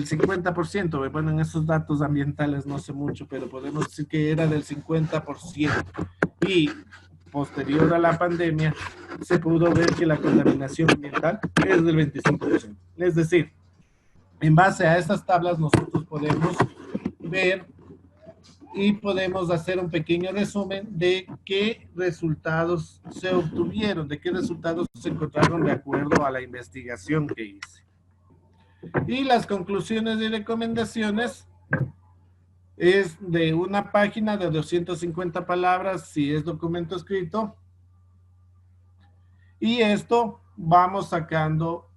50%. Bueno, en esos datos ambientales no sé mucho, pero podemos decir que era del 50%. Y posterior a la pandemia, se pudo ver que la contaminación ambiental es del 25%. Es decir, en base a estas tablas nosotros podemos ver y podemos hacer un pequeño resumen de qué resultados se obtuvieron, de qué resultados se encontraron de acuerdo a la investigación que hice. Y las conclusiones y recomendaciones es de una página de 250 palabras si es documento escrito. Y esto vamos sacando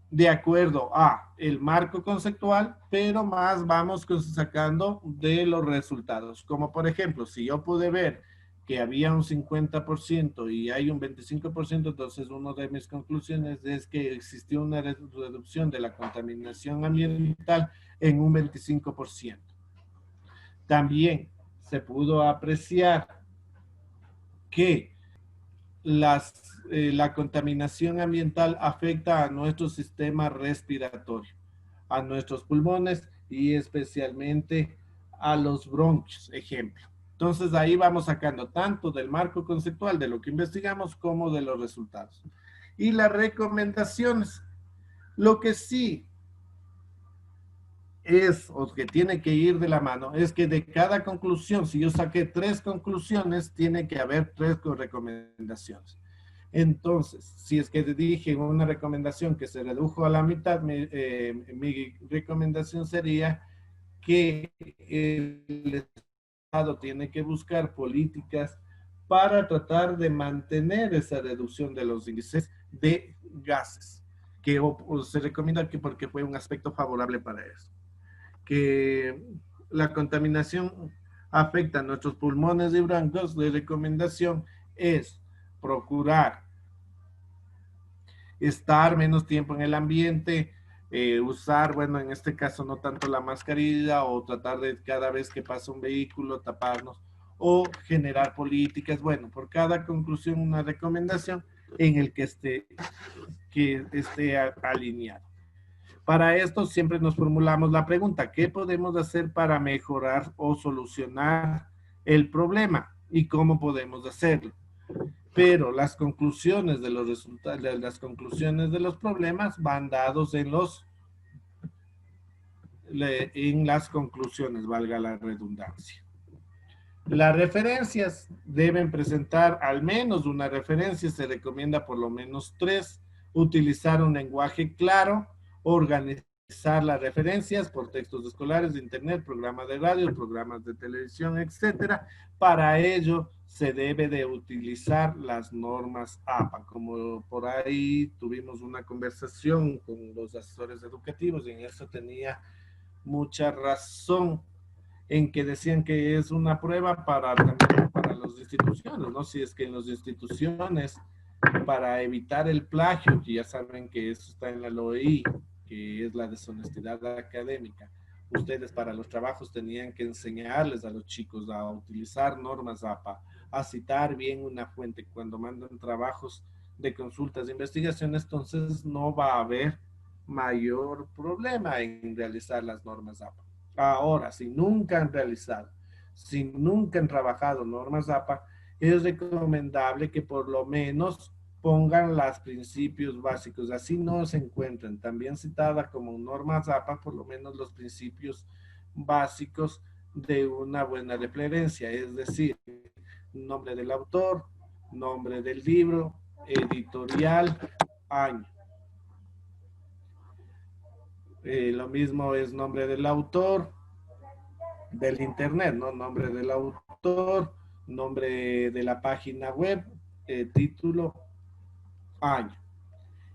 de acuerdo a el marco conceptual, pero más vamos sacando de los resultados. Como por ejemplo, si yo pude ver que había un 50% y hay un 25%, entonces una de mis conclusiones es que existió una reducción de la contaminación ambiental en un 25%. También se pudo apreciar que la contaminación ambiental afecta a nuestro sistema respiratorio, a nuestros pulmones y especialmente a los bronquios, ejemplo. Entonces ahí vamos sacando tanto del marco conceptual de lo que investigamos como de los resultados. Y las recomendaciones, lo que sí es, o que tiene que ir de la mano, es que de cada conclusión, si yo saqué 3 conclusiones, tiene que haber 3 recomendaciones. Entonces, si es que dije una recomendación que se redujo a la mitad, mi recomendación sería que el Estado tiene que buscar políticas para tratar de mantener esa reducción de los índices de gases, que se recomienda que porque fue un aspecto favorable para eso. Que la contaminación afecta a nuestros pulmones y bronquios, la recomendación es procurar estar menos tiempo en el ambiente, usar, bueno, en este caso no tanto la mascarilla o tratar de cada vez que pasa un vehículo taparnos o generar políticas, bueno, por cada conclusión una recomendación en el que esté alineado. Para esto siempre nos formulamos la pregunta, ¿qué podemos hacer para mejorar o solucionar el problema? ¿Y cómo podemos hacerlo? Pero las conclusiones de los resultados, las conclusiones de los problemas van dados en las conclusiones, valga la redundancia. Las referencias deben presentar al menos una referencia, se recomienda por lo menos 3, utilizar un lenguaje claro, organizar las referencias por textos escolares de internet, programas de radio, programas de televisión, etcétera. Para ello se debe de utilizar las normas APA. Como por ahí tuvimos una conversación con los asesores educativos y en eso tenía mucha razón en que decían que es una prueba para las instituciones, ¿no? Si es que en las instituciones, para evitar el plagio, que ya saben que eso está en la LOI, que es la deshonestidad académica, ustedes para los trabajos tenían que enseñarles a los chicos a utilizar normas APA, a citar bien una fuente cuando mandan trabajos de consultas de investigación, entonces no va a haber mayor problema en realizar las normas APA. Ahora, si nunca han realizado, si nunca han trabajado normas APA, es recomendable que por lo menos pongan los principios básicos, así no se encuentran, también citada como normas APA, por lo menos los principios básicos de una buena referencia, es decir, nombre del autor, nombre del libro, editorial, año. Lo mismo es nombre del autor, del internet, ¿no? Nombre del autor, nombre de la página web, título, año.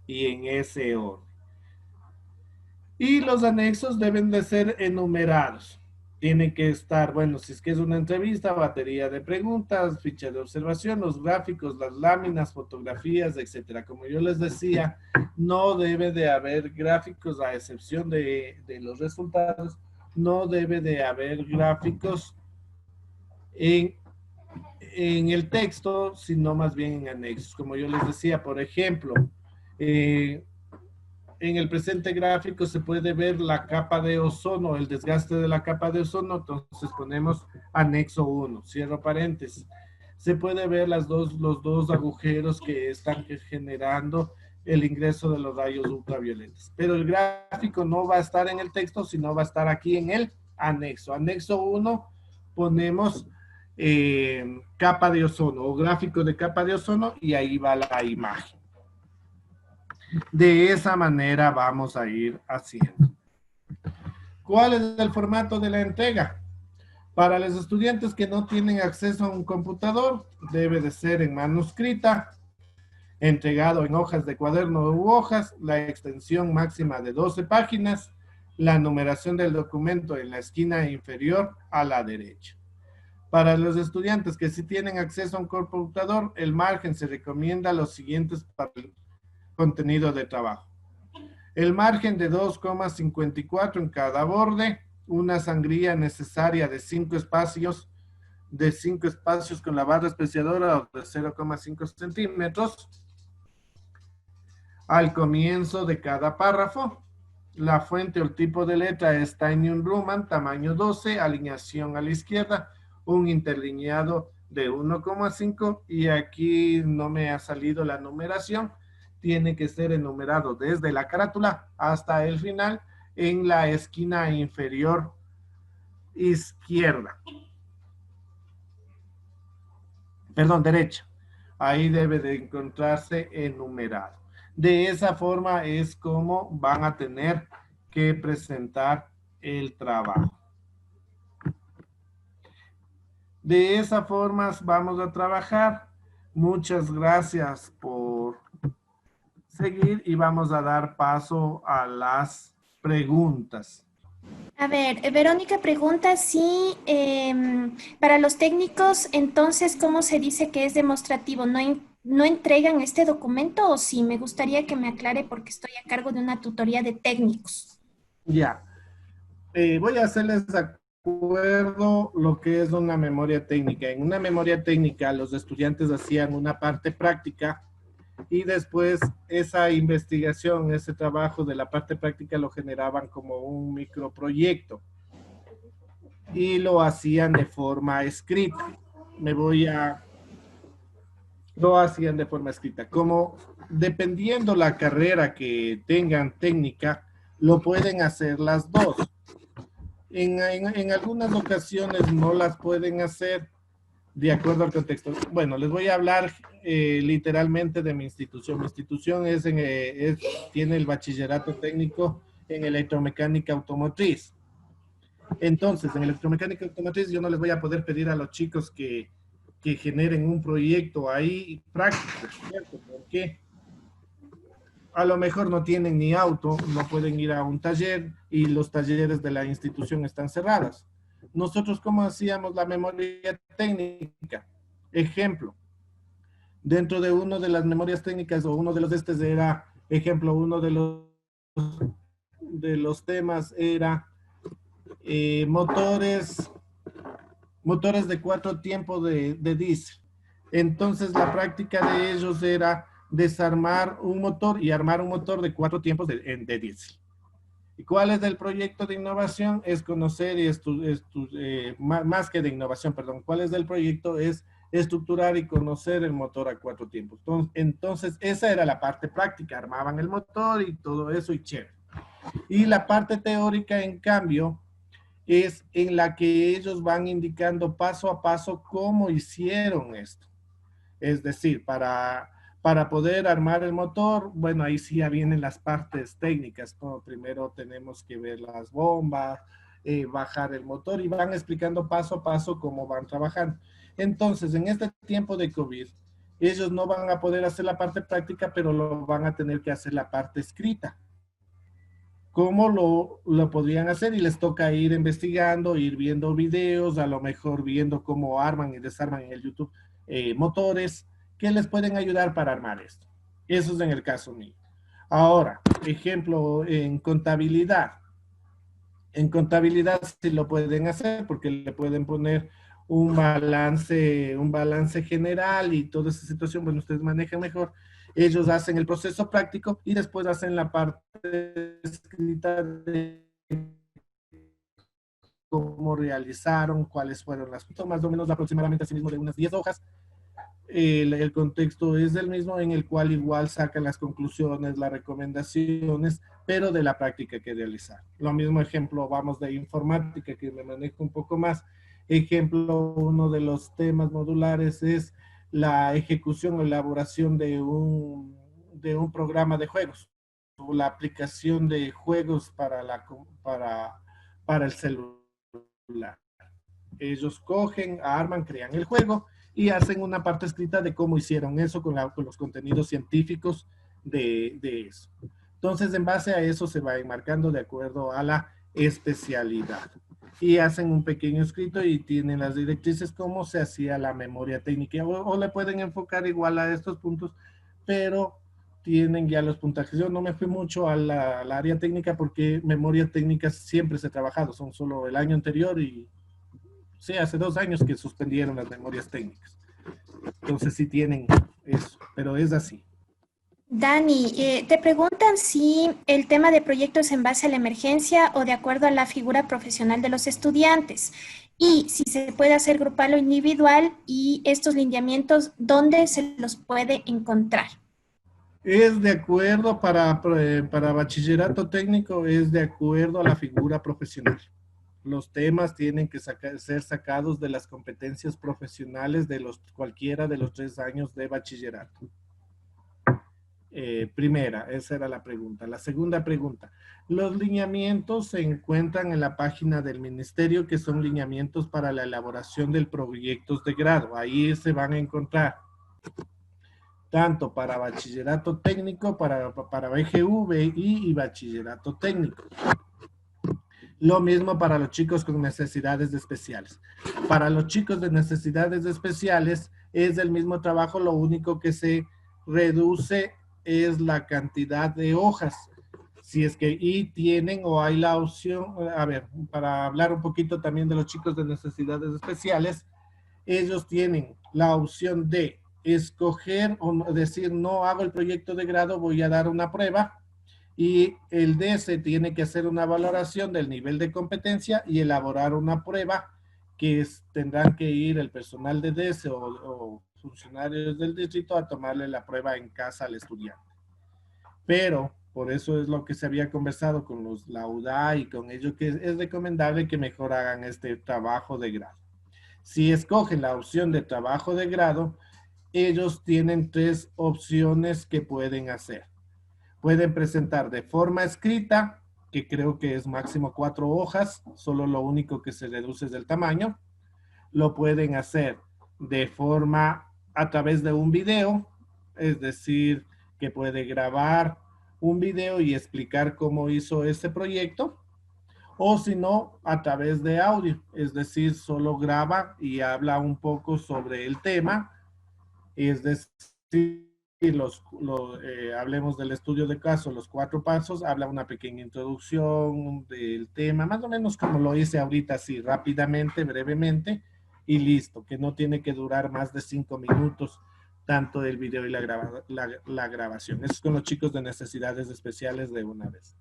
Y en ese orden. Y los anexos deben de ser enumerados. Tienen que estar, bueno, si es que es una entrevista, batería de preguntas, ficha de observación, los gráficos, las láminas, fotografías, etcétera. Como yo les decía, no debe de haber gráficos a excepción de los resultados, no debe de haber gráficos en el texto, sino más bien en anexos. Como yo les decía, por ejemplo, en el presente gráfico se puede ver la capa de ozono, el desgaste de la capa de ozono, entonces ponemos anexo 1, cierro paréntesis. Se puede ver los dos agujeros que están generando el ingreso de los rayos ultravioletas. Pero el gráfico no va a estar en el texto, sino va a estar aquí en el anexo. Anexo 1, ponemos capa de ozono o gráfico de capa de ozono y ahí va la imagen. De esa manera vamos a ir haciendo. ¿Cuál es el formato de la entrega? Para los estudiantes que no tienen acceso a un computador, debe de ser en manuscrita, entregado en hojas de cuaderno u hojas, la extensión máxima de 12 páginas, la numeración del documento en la esquina inferior a la derecha. Para los estudiantes que sí tienen acceso a un computador, el margen se recomienda los siguientes para el contenido de trabajo. El margen de 2,54 en cada borde, una sangría necesaria de 5 espacios, con la barra especiadora de 0,5 centímetros. Al comienzo de cada párrafo, la fuente o el tipo de letra es Tiny Roman, tamaño 12, alineación a la izquierda, un interlineado de 1,5 y aquí no me ha salido la numeración. Tiene que ser enumerado desde la carátula hasta el final en la esquina inferior izquierda. Perdón, derecha. Ahí debe de encontrarse enumerado. De esa forma es como van a tener que presentar el trabajo. De esa forma vamos a trabajar. Muchas gracias por seguir y vamos a dar paso a las preguntas. A ver, Verónica pregunta si para los técnicos, entonces, ¿cómo se dice que es demostrativo? ¿No entregan este documento o sí? Me gustaría que me aclare porque estoy a cargo de una tutoría de técnicos. Ya. Voy a hacerles de acuerdo lo que es una memoria técnica. En una memoria técnica los estudiantes hacían una parte práctica y después esa investigación, ese trabajo de la parte práctica lo generaban como un microproyecto y lo hacían de forma escrita. Lo hacían de forma escrita. Como dependiendo la carrera que tengan técnica, lo pueden hacer las dos. En algunas ocasiones no las pueden hacer de acuerdo al contexto. Bueno, les voy a hablar literalmente de mi institución. Mi institución tiene el bachillerato técnico en electromecánica automotriz. Entonces, en electromecánica automotriz yo no les voy a poder pedir a los chicos que generen un proyecto ahí práctico, ¿cierto? Porque a lo mejor no tienen ni auto, no pueden ir a un taller y los talleres de la institución están cerrados. Nosotros, ¿cómo hacíamos la memoria técnica? Ejemplo, dentro de uno de las memorias técnicas o uno de los era, ejemplo, uno de los temas era motores de 4 tiempos de diésel. Entonces la práctica de ellos era desarmar un motor y armar un motor de 4 tiempos de diésel. ¿Y cuál es el proyecto de innovación? Es conocer y más que de innovación, perdón. ¿Cuál es el proyecto? Es estructurar y conocer el motor a 4 tiempos. Entonces, esa era la parte práctica. Armaban el motor y todo eso y chévere. Y la parte teórica, en cambio, es en la que ellos van indicando paso a paso cómo hicieron esto. Es decir, para poder armar el motor, bueno, ahí sí ya vienen las partes técnicas, ¿no? Primero tenemos que ver las bombas, bajar el motor y van explicando paso a paso cómo van trabajando. Entonces, en este tiempo de COVID, ellos no van a poder hacer la parte práctica, pero lo van a tener que hacer la parte escrita. ¿Cómo lo podrían hacer? Y les toca ir investigando, ir viendo videos, a lo mejor viendo cómo arman y desarman en el YouTube motores que les pueden ayudar para armar esto. Eso es en el caso mío. Ahora, ejemplo, en contabilidad. En contabilidad sí lo pueden hacer porque le pueden poner un balance general y toda esa situación, bueno, ustedes manejan mejor. Ellos hacen el proceso práctico y después hacen la parte escrita de cómo realizaron, cuáles fueron las fotos, más o menos aproximadamente así mismo de unas 10 hojas. El contexto es el mismo en el cual igual sacan las conclusiones, las recomendaciones, pero de la práctica que realizar. Lo mismo ejemplo, vamos de informática, que me manejo un poco más. Ejemplo, uno de los temas modulares es la ejecución o elaboración de un programa de juegos o la aplicación de juegos para el celular. Ellos cogen, arman, crean el juego y hacen una parte escrita de cómo hicieron eso con los contenidos científicos de eso. Entonces, en base a eso se va enmarcando de acuerdo a la especialidad. Y hacen un pequeño escrito y tienen las directrices cómo se hacía la memoria técnica. O le pueden enfocar igual a estos puntos, pero tienen ya los puntajes. Yo no me fui mucho a al área técnica porque memoria técnica siempre se ha trabajado, son solo el año anterior y sí, hace 2 años que suspendieron las memorias técnicas. Entonces sí tienen eso, pero es así. Dani, te preguntan si el tema de proyecto es en base a la emergencia o de acuerdo a la figura profesional de los estudiantes y si se puede hacer grupal o individual y estos lineamientos, ¿dónde se los puede encontrar? Es de acuerdo para bachillerato técnico, es de acuerdo a la figura profesional. Los temas tienen que ser sacados de las competencias profesionales de cualquiera de los 3 años de bachillerato. Primera, esa era la pregunta. La segunda pregunta, los lineamientos se encuentran en la página del ministerio, que son lineamientos para la elaboración de proyectos de grado. Ahí se van a encontrar tanto para bachillerato técnico, para BGU, BI y bachillerato técnico. Lo mismo para los chicos con necesidades especiales. Para los chicos de necesidades especiales es el mismo trabajo, lo único que se reduce es la cantidad de hojas. Si es que tienen o hay la opción, a ver, para hablar un poquito también de los chicos de necesidades especiales, ellos tienen la opción de escoger o decir, no hago el proyecto de grado, voy a dar una prueba y el DS tiene que hacer una valoración del nivel de competencia y elaborar una prueba que tendrán que ir el personal de DS o funcionarios del distrito a tomarle la prueba en casa al estudiante. Pero por eso es lo que se había conversado con la UDA y con ellos, que es recomendable que mejor hagan este trabajo de grado. Si escogen la opción de trabajo de grado, ellos tienen 3 opciones que pueden hacer. Pueden presentar de forma escrita, que creo que es máximo 4 hojas, solo lo único que se reduce es el tamaño. Lo pueden hacer de forma a través de un video, es decir, que puede grabar un video y explicar cómo hizo ese proyecto, o si no, a través de audio, es decir, solo graba y habla un poco sobre el tema, es decir, hablemos del estudio de caso, los 4 pasos, habla una pequeña introducción del tema, más o menos como lo hice ahorita, así rápidamente, brevemente, y listo, que no tiene que durar más de 5 minutos, tanto el video y la grabación. Eso es con los chicos de necesidades especiales de una vez.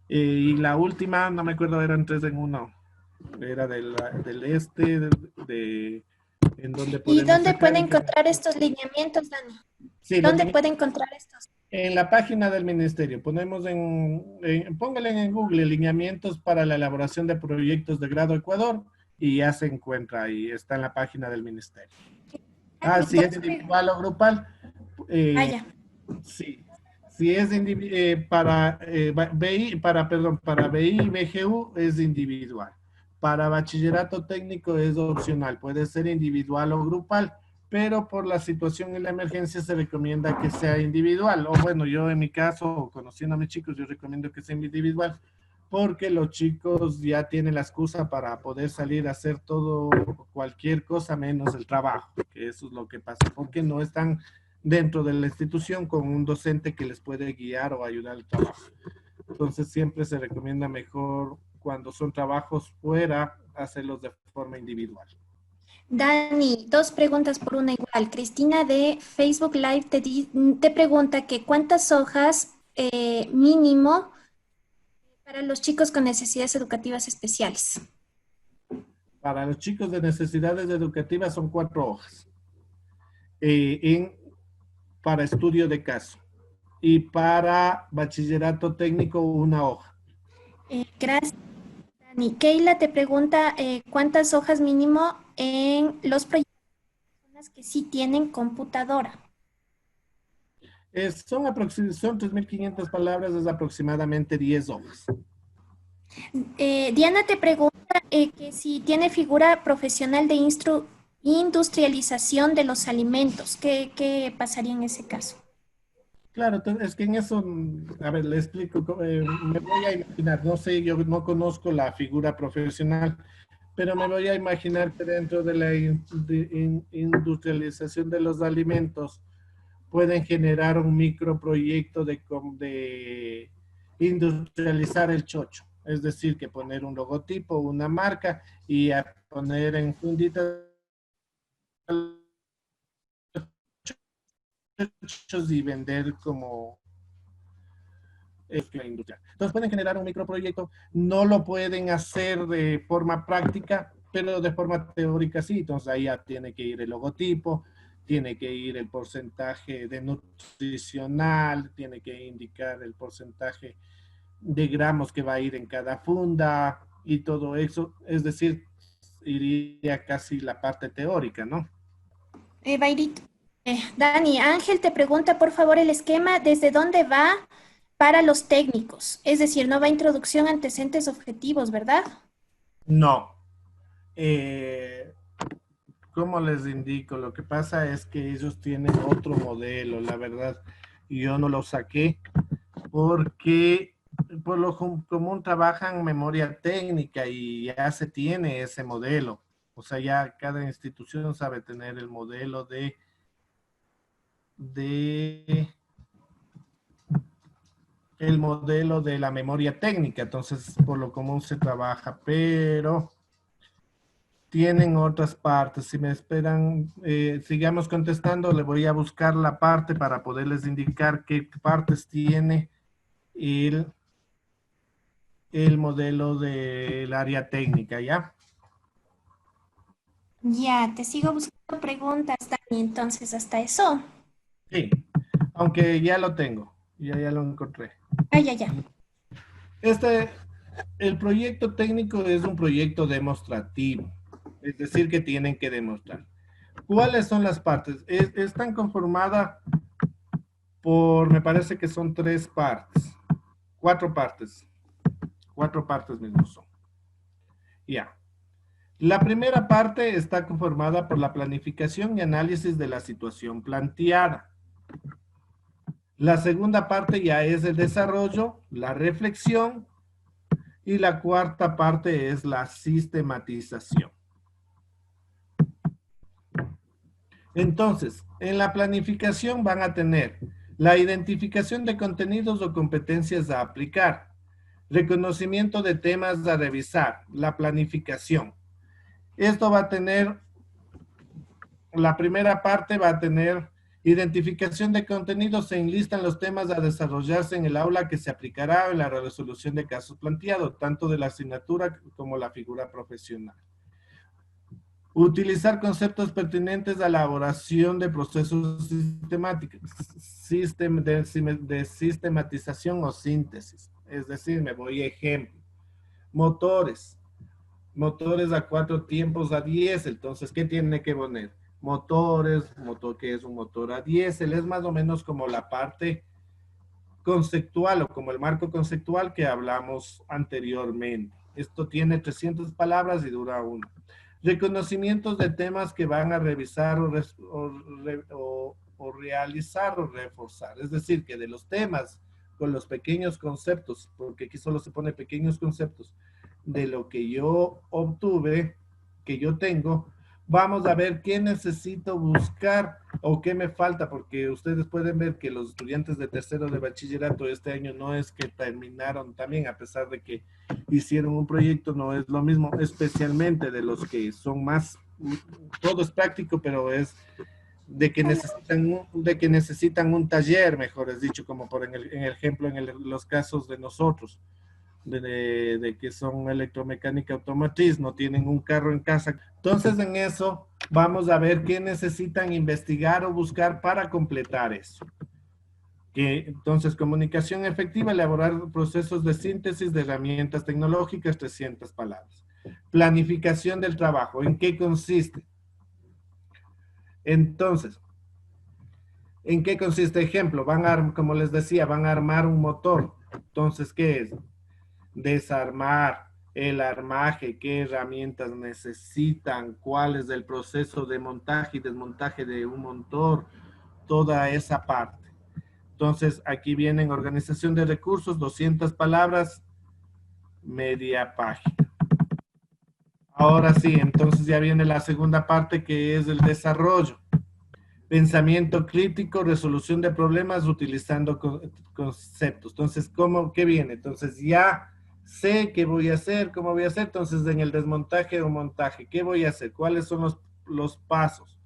Y la última, no me acuerdo, eran 3 en 1. Era en donde ¿Y podemos dónde sacar puede encontrar estos lineamientos, Dani? Sí, ¿Dónde puede encontrar estos? en la página del ministerio. Póngale en Google lineamientos para la elaboración de proyectos de grado Ecuador y ya se encuentra ahí, está en la página del ministerio. Si es individual o grupal, Ya. sí. Si es para BI, para BI y BGU es individual. Para bachillerato técnico es opcional, puede ser individual o grupal, pero por la situación y la emergencia se recomienda que sea individual. O bueno, yo en mi caso, conociendo a mis chicos, yo recomiendo que sea individual, porque los chicos ya tienen la excusa para poder salir a hacer todo, cualquier cosa menos el trabajo, que eso es lo que pasa, porque no están dentro de la institución con un docente que les puede guiar o ayudar al trabajo. Entonces siempre se recomienda mejor cuando son trabajos fuera hacerlos de forma individual. Dani, 2 preguntas por una igual. Cristina de Facebook Live te pregunta que cuántas hojas mínimo para los chicos con necesidades educativas especiales. Para los chicos de necesidades educativas son 4 hojas para estudio de caso y para bachillerato técnico 1 hoja. Gracias, Y Keila te pregunta cuántas hojas mínimo en los proyectos que sí tienen computadora. Son 3.500 palabras, es aproximadamente 10 hojas. Diana te pregunta que si tiene figura profesional de industrialización de los alimentos. ¿Qué pasaría en ese caso? Claro, es que en eso, a ver, le explico, me voy a imaginar, no sé, yo no conozco la figura profesional, pero me voy a imaginar que dentro de la industrialización de los alimentos pueden generar un microproyecto de industrializar el chocho, es decir, que poner un logotipo, una marca y a poner en funditas chochos y vender como la industria. Entonces pueden generar un microproyecto, no lo pueden hacer de forma práctica, pero de forma teórica sí. Entonces ahí ya tiene que ir el logotipo, tiene que ir el porcentaje de nutricional, tiene que indicar el porcentaje de gramos que va a ir en cada funda y todo eso. Es decir, iría casi la parte teórica, ¿no? Bairito. Dani, Ángel te pregunta, por favor, el esquema, ¿desde dónde va para los técnicos? Es decir, no va introducción, antecedentes, objetivos, ¿verdad? No. Eh, ¿Cómo les indico? Lo que pasa es que ellos tienen otro modelo, la verdad. Yo no lo saqué porque por lo común trabajan memoria técnica y ya se tiene ese modelo. O sea, ya cada institución sabe tener el modelo de el modelo de la memoria técnica. Entonces, por lo común se trabaja, pero tienen otras partes. Si me esperan, sigamos contestando, le voy a buscar la parte para poderles indicar qué partes tiene el, el modelo del área técnica, ¿ya? Ya, te sigo buscando preguntas, Dani, entonces hasta eso. Sí, aunque ya lo tengo, ya lo encontré. Ah, ya, ya. Este, el proyecto técnico es un proyecto demostrativo, es decir, que tienen que demostrar. ¿Cuáles son las partes? Están conformadas por, me parece que son tres partes, cuatro partes. Cuatro partes mismos son. Ya. La primera parte está conformada por la planificación y análisis de la situación planteada. La segunda parte ya es el desarrollo, la reflexión y la cuarta parte es la sistematización. Entonces, en la planificación van a tener la identificación de contenidos o competencias a aplicar, reconocimiento de temas a revisar, la planificación. Esto va a tener, la primera parte va a tener identificación de contenidos, se enlistan los temas a desarrollarse en el aula que se aplicará en la resolución de casos planteados, tanto de la asignatura como la figura profesional. Utilizar conceptos pertinentes a la elaboración de procesos sistemáticos, de sistematización o síntesis. Es decir, me voy a ejemplo. Motores. Motores a 4 tiempos a diésel. Entonces, ¿qué tiene que poner? Motores, que es un motor a diésel. Es más o menos como la parte conceptual o como el marco conceptual que hablamos anteriormente. Esto tiene 300 palabras y dura uno. Reconocimientos de temas que van a revisar o realizar o reforzar. Es decir, que de los temas con los pequeños conceptos, porque aquí solo se pone pequeños conceptos, de lo que yo obtuve, que yo tengo, vamos a ver qué necesito buscar o qué me falta, porque ustedes pueden ver que los estudiantes de tercero de bachillerato este año no es que terminaron también, a pesar de que hicieron un proyecto, no es lo mismo, especialmente de los que son más, todo es práctico, pero es de que necesitan un taller, mejor es dicho, como por en el ejemplo, los casos de nosotros. De que son electromecánica automotriz, no tienen un carro en casa. Entonces, en eso vamos a ver qué necesitan investigar o buscar para completar eso. Entonces, comunicación efectiva, elaborar procesos de síntesis de herramientas tecnológicas, 300 palabras. Planificación del trabajo, ¿en qué consiste? Entonces, ¿en qué consiste? Ejemplo, como les decía, van a armar un motor. Entonces, ¿qué es? Desarmar, el armaje, qué herramientas necesitan, cuál es el proceso de montaje y desmontaje de un motor, toda esa parte. Entonces, aquí vienen organización de recursos, 200 palabras, media página. Ahora sí, entonces ya viene la segunda parte que es el desarrollo. Pensamiento crítico, resolución de problemas utilizando conceptos. Entonces, ¿qué viene? Entonces ya sé qué voy a hacer, cómo voy a hacer. Entonces, en el desmontaje o montaje, ¿qué voy a hacer? ¿Cuáles son los pasos?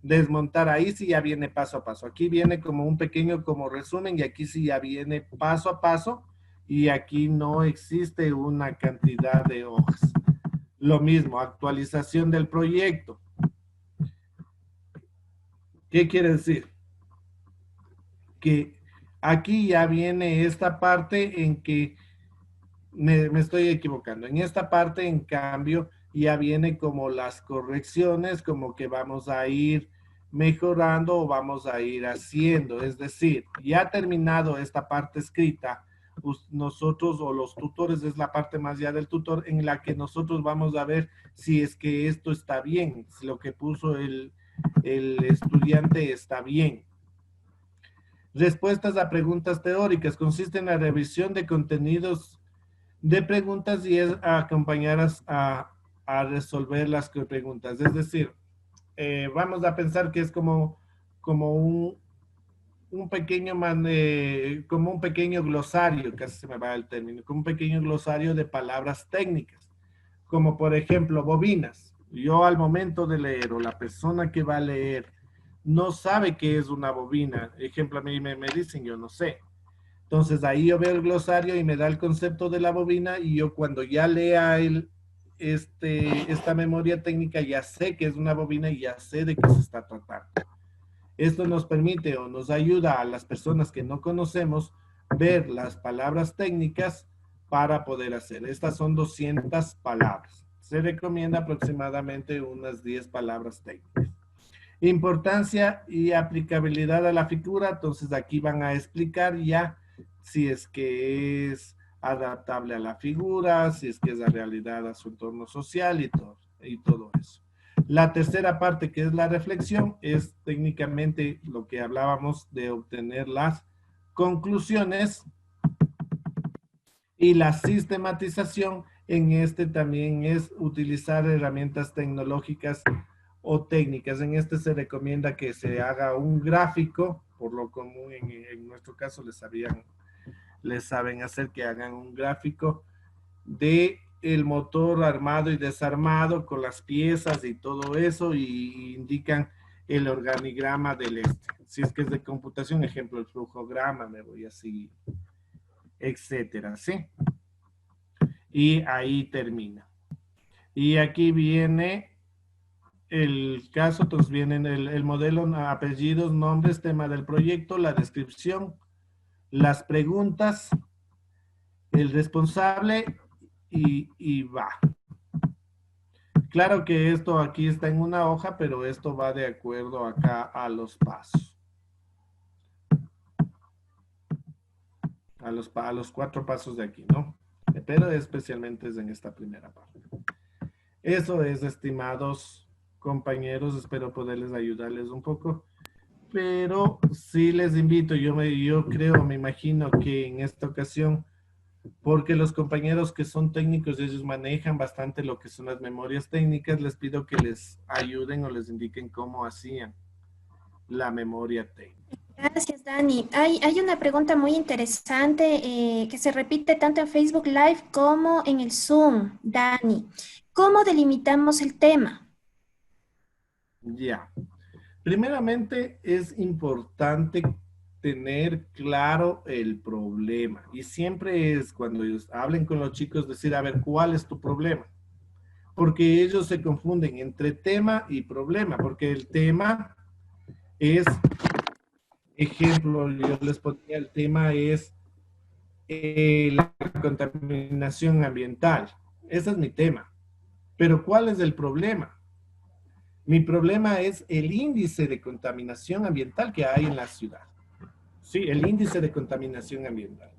Desmontar, ahí sí ya viene paso a paso. Aquí viene como un pequeño como resumen y aquí sí ya viene paso a paso y aquí no existe una cantidad de hojas. Lo mismo, actualización del proyecto. ¿Qué quiere decir? Que aquí ya viene esta parte en que me estoy equivocando. En esta parte, en cambio, ya viene como las correcciones, como que vamos a ir mejorando o vamos a ir haciendo. Es decir, ya terminado esta parte escrita, nosotros o los tutores es la parte más ya del tutor en la que nosotros vamos a ver si es que esto está bien, si lo que puso el estudiante está bien. Respuestas a preguntas teóricas consiste en la revisión de contenidos de preguntas y es acompañar a resolver las preguntas. Es decir, vamos a pensar que es como un pequeño como un pequeño glosario, casi se me va el término, como un pequeño glosario de palabras técnicas, como por ejemplo bobinas. Yo al momento de leer o la persona que va a leer no sabe qué es una bobina. Ejemplo, a mí me dicen, yo no sé. Entonces ahí yo veo el glosario y me da el concepto de la bobina y yo cuando ya lea esta memoria técnica ya sé que es una bobina y ya sé de qué se está tratando. Esto nos permite o nos ayuda a las personas que no conocemos ver las palabras técnicas para poder hacer. Estas son 200 palabras. Se recomienda aproximadamente unas 10 palabras técnicas. Importancia y aplicabilidad a la figura. Entonces aquí van a explicar ya si es que es adaptable a la figura, si es que es la realidad a su entorno social y todo eso. La tercera parte, que es la reflexión, es técnicamente lo que hablábamos de obtener las conclusiones y la sistematización. En este también es utilizar herramientas tecnológicas o técnicas. En este se recomienda que se haga un gráfico, por lo común en nuestro caso les saben hacer que hagan un gráfico de el motor armado y desarmado con las piezas y todo eso y indican el organigrama del Si es que es de computación, ejemplo, el flujograma, me voy así, etcétera, ¿sí? Y ahí termina. Y aquí viene el caso, entonces vienen el modelo, apellidos, nombres, tema del proyecto, la descripción, las preguntas, el responsable y va. Claro que esto aquí está en una hoja, pero esto va de acuerdo acá a los pasos. A los 4 pasos de aquí, ¿no? Pero especialmente es en esta primera parte. Eso es, estimados compañeros, espero poderles ayudarles un poco. Pero sí les invito, yo creo, me imagino que en esta ocasión, porque los compañeros que son técnicos, ellos manejan bastante lo que son las memorias técnicas, les pido que les ayuden o les indiquen cómo hacían la memoria técnica. Gracias, Dani. Hay una pregunta muy interesante que se repite tanto en Facebook Live como en el Zoom, Dani. ¿Cómo delimitamos el tema? Ya. Primeramente, es importante tener claro el problema. Y siempre es cuando ellos hablen con los chicos, decir, a ver, ¿cuál es tu problema? Porque ellos se confunden entre tema y problema, porque el tema es ejemplo, yo les ponía el tema es la contaminación ambiental. Ese es mi tema. Pero ¿cuál es el problema? Mi problema es el índice de contaminación ambiental que hay en la ciudad. Sí, el índice de contaminación ambiental.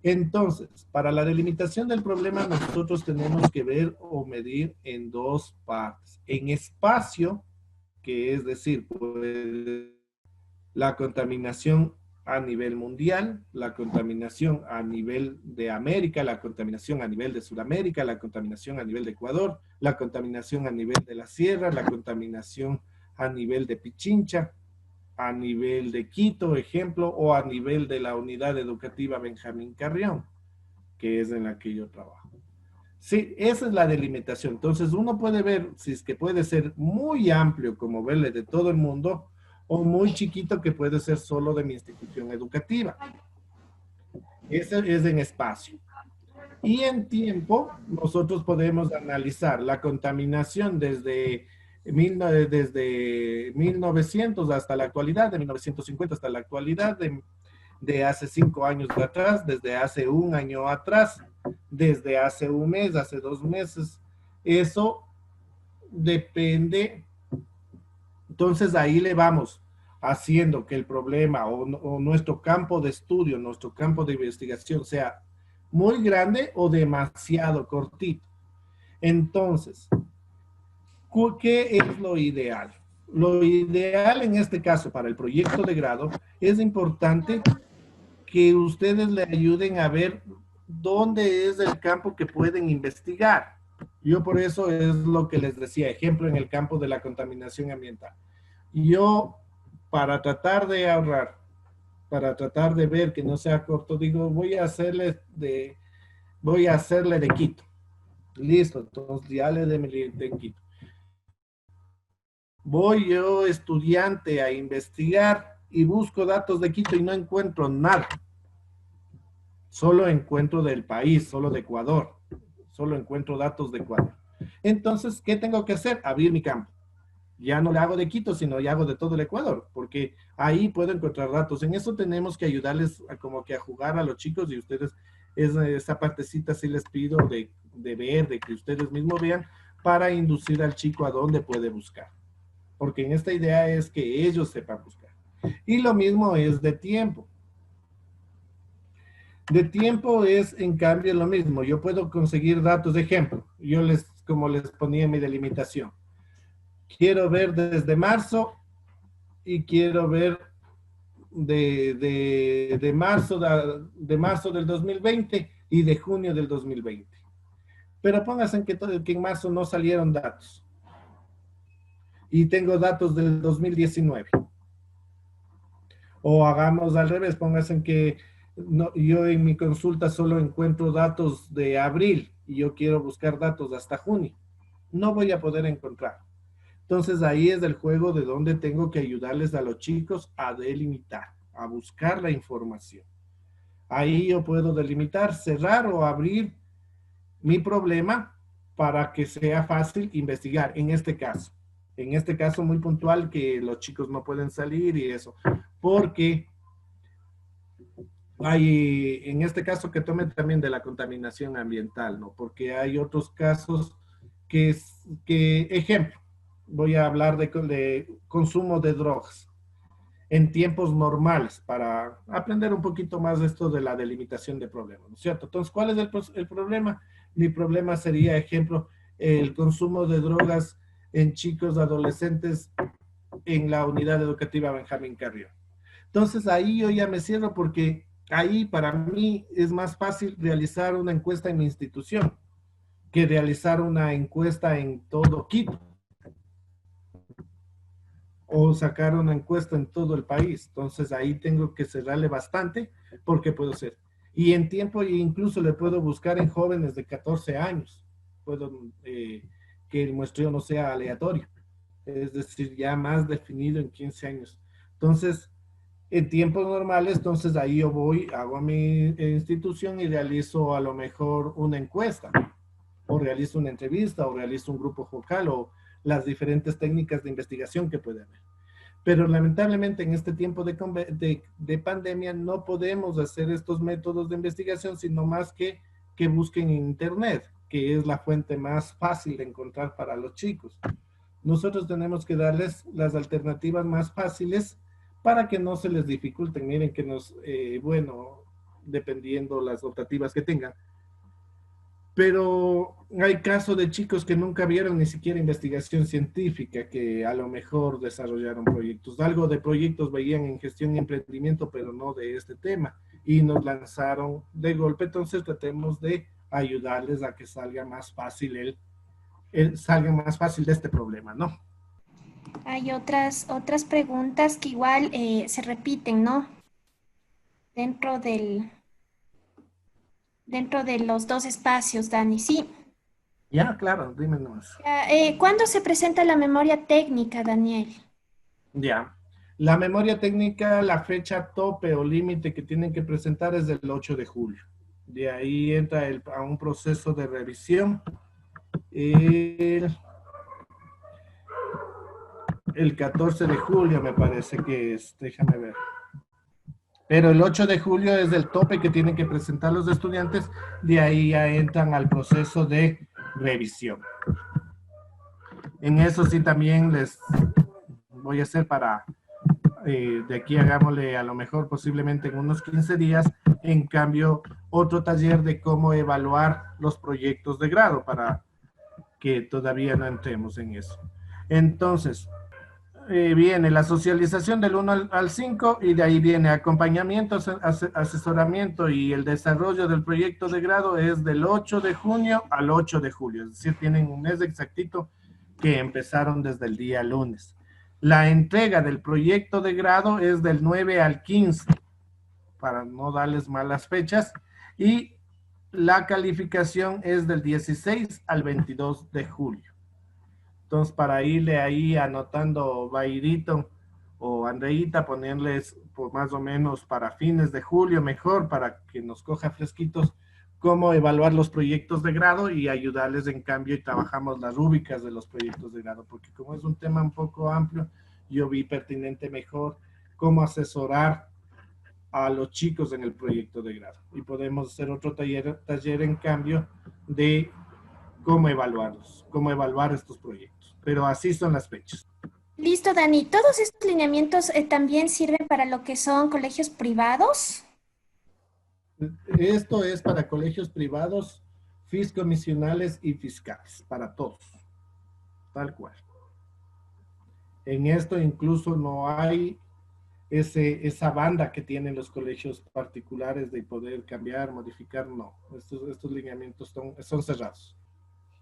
Entonces, para la delimitación del problema, nosotros tenemos que ver o medir en dos partes. En espacio, que es decir, pues, la contaminación a nivel mundial, la contaminación a nivel de América, la contaminación a nivel de Sudamérica, la contaminación a nivel de Ecuador, la contaminación a nivel de la sierra, la contaminación a nivel de Pichincha, a nivel de Quito, ejemplo, o a nivel de la unidad educativa Benjamín Carrión, que es en la que yo trabajo. Sí, esa es la delimitación. Entonces uno puede ver si es que puede ser muy amplio, como verle de todo el mundo, o muy chiquito que puede ser solo de mi institución educativa. Ese es en espacio. Y en tiempo, nosotros podemos analizar la contaminación desde 1900 hasta la actualidad, de 1950 hasta la actualidad, de hace 5 años atrás, desde hace un año atrás, desde hace un mes, hace 2 meses. Eso depende. Entonces ahí le vamos haciendo que el problema o nuestro campo de estudio, nuestro campo de investigación sea muy grande o demasiado cortito. Entonces, ¿qué es lo ideal? Lo ideal en este caso para el proyecto de grado es importante que ustedes le ayuden a ver dónde es el campo que pueden investigar. Yo por eso es lo que les decía, ejemplo en el campo de la contaminación ambiental. Yo, para tratar de ahorrar, para tratar de ver que no sea corto, digo, voy a hacerle de Quito. Listo, entonces ya le de Quito. Voy yo, estudiante, a investigar y busco datos de Quito y no encuentro nada. Solo encuentro del país, solo de Ecuador. Solo encuentro datos de Ecuador. Entonces, ¿qué tengo que hacer? Abrir mi campo. Ya no le hago de Quito, sino ya hago de todo el Ecuador, porque ahí puedo encontrar datos. En eso tenemos que ayudarles como que a jugar a los chicos y ustedes, esa partecita sí les pido de ver, de que ustedes mismos vean, para inducir al chico a dónde puede buscar. Porque en esta idea es que ellos sepan buscar. Y lo mismo es de tiempo. De tiempo es, en cambio, lo mismo. Yo puedo conseguir datos de ejemplo. Como les ponía en mi delimitación. Quiero ver desde marzo y quiero ver de marzo del 2020 y de junio del 2020. Pero pónganse que en marzo no salieron datos. Y tengo datos del 2019. O hagamos al revés, pónganse que yo en mi consulta solo encuentro datos de abril y yo quiero buscar datos hasta junio. No voy a poder encontrar. Entonces ahí es el juego de donde tengo que ayudarles a los chicos a delimitar, a buscar la información. Ahí yo puedo delimitar, cerrar o abrir mi problema para que sea fácil investigar en este caso. En este caso muy puntual que los chicos no pueden salir y eso. Porque hay, en este caso que tomen también de la contaminación ambiental, ¿no? Porque hay otros casos ejemplo, voy a hablar de consumo de drogas en tiempos normales para aprender un poquito más de esto de la delimitación de problemas, ¿no es cierto? Entonces, ¿cuál es el problema? Mi problema sería, ejemplo, el consumo de drogas en chicos adolescentes en la unidad educativa Benjamín Carrión. Entonces, ahí yo ya me cierro porque ahí para mí es más fácil realizar una encuesta en mi institución que realizar una encuesta en todo Quito o sacar una encuesta en todo el país. Entonces ahí tengo que cerrarle bastante porque puedo ser. Y en tiempo incluso le puedo buscar en jóvenes de 14 años. Puedo que el muestreo no sea aleatorio. Es decir, ya más definido en 15 años. Entonces, en tiempos normales, entonces ahí yo voy, hago a mi institución y realizo a lo mejor una encuesta, o realizo una entrevista, o realizo un grupo focal, o las diferentes técnicas de investigación que puede haber. Pero lamentablemente en este tiempo de pandemia no podemos hacer estos métodos de investigación, sino más que busquen en Internet, que es la fuente más fácil de encontrar para los chicos. Nosotros tenemos que darles las alternativas más fáciles para que no se les dificulten. Miren que bueno, dependiendo las optativas que tengan, pero hay casos de chicos que nunca vieron ni siquiera investigación científica, que a lo mejor desarrollaron proyectos. Algo de proyectos veían en gestión y emprendimiento, pero no de este tema. Y nos lanzaron de golpe, entonces tratemos de ayudarles a que salga más fácil salga más fácil de este problema, ¿no? Hay otras preguntas que igual se repiten, ¿no? Dentro dentro de los dos espacios, Dani. Sí. Ya, claro, dime nomás. Ya, ¿cuándo se presenta la memoria técnica, Daniel? Ya. La memoria técnica, la fecha tope o límite que tienen que presentar es del 8 de julio. De ahí entra a un proceso de revisión. El 14 de julio me parece que es, déjame ver. Pero el 8 de julio es el tope que tienen que presentar los estudiantes, de ahí ya entran al proceso de revisión. En eso sí también les voy a hacer de aquí hagámosle a lo mejor posiblemente en unos 15 días, en cambio, otro taller de cómo evaluar los proyectos de grado para que todavía no entremos en eso. Entonces, viene la socialización del 1 al 5 y de ahí viene acompañamiento, asesoramiento y el desarrollo del proyecto de grado es del 8 de junio al 8 de julio, es decir, tienen un mes exactito que empezaron desde el día lunes. La entrega del proyecto de grado es del 9 al 15, para no darles malas fechas, y la calificación es del 16 al 22 de julio. Entonces, para irle ahí anotando Bairito o Andreita, ponerles por más o menos para fines de julio, mejor, para que nos coja fresquitos, cómo evaluar los proyectos de grado y ayudarles en cambio y trabajamos las rúbricas de los proyectos de grado, porque como es un tema un poco amplio, yo vi pertinente mejor cómo asesorar a los chicos en el proyecto de grado. Y podemos hacer otro taller en cambio de cómo evaluarlos, cómo evaluar estos proyectos. Pero así son las fechas. Listo, Dani. ¿Todos estos lineamientos también sirven para lo que son colegios privados? Esto es para colegios privados, fiscomisionales y fiscales, para todos, tal cual. En esto incluso no hay esa banda que tienen los colegios particulares de poder cambiar, modificar, no. Estos lineamientos son cerrados.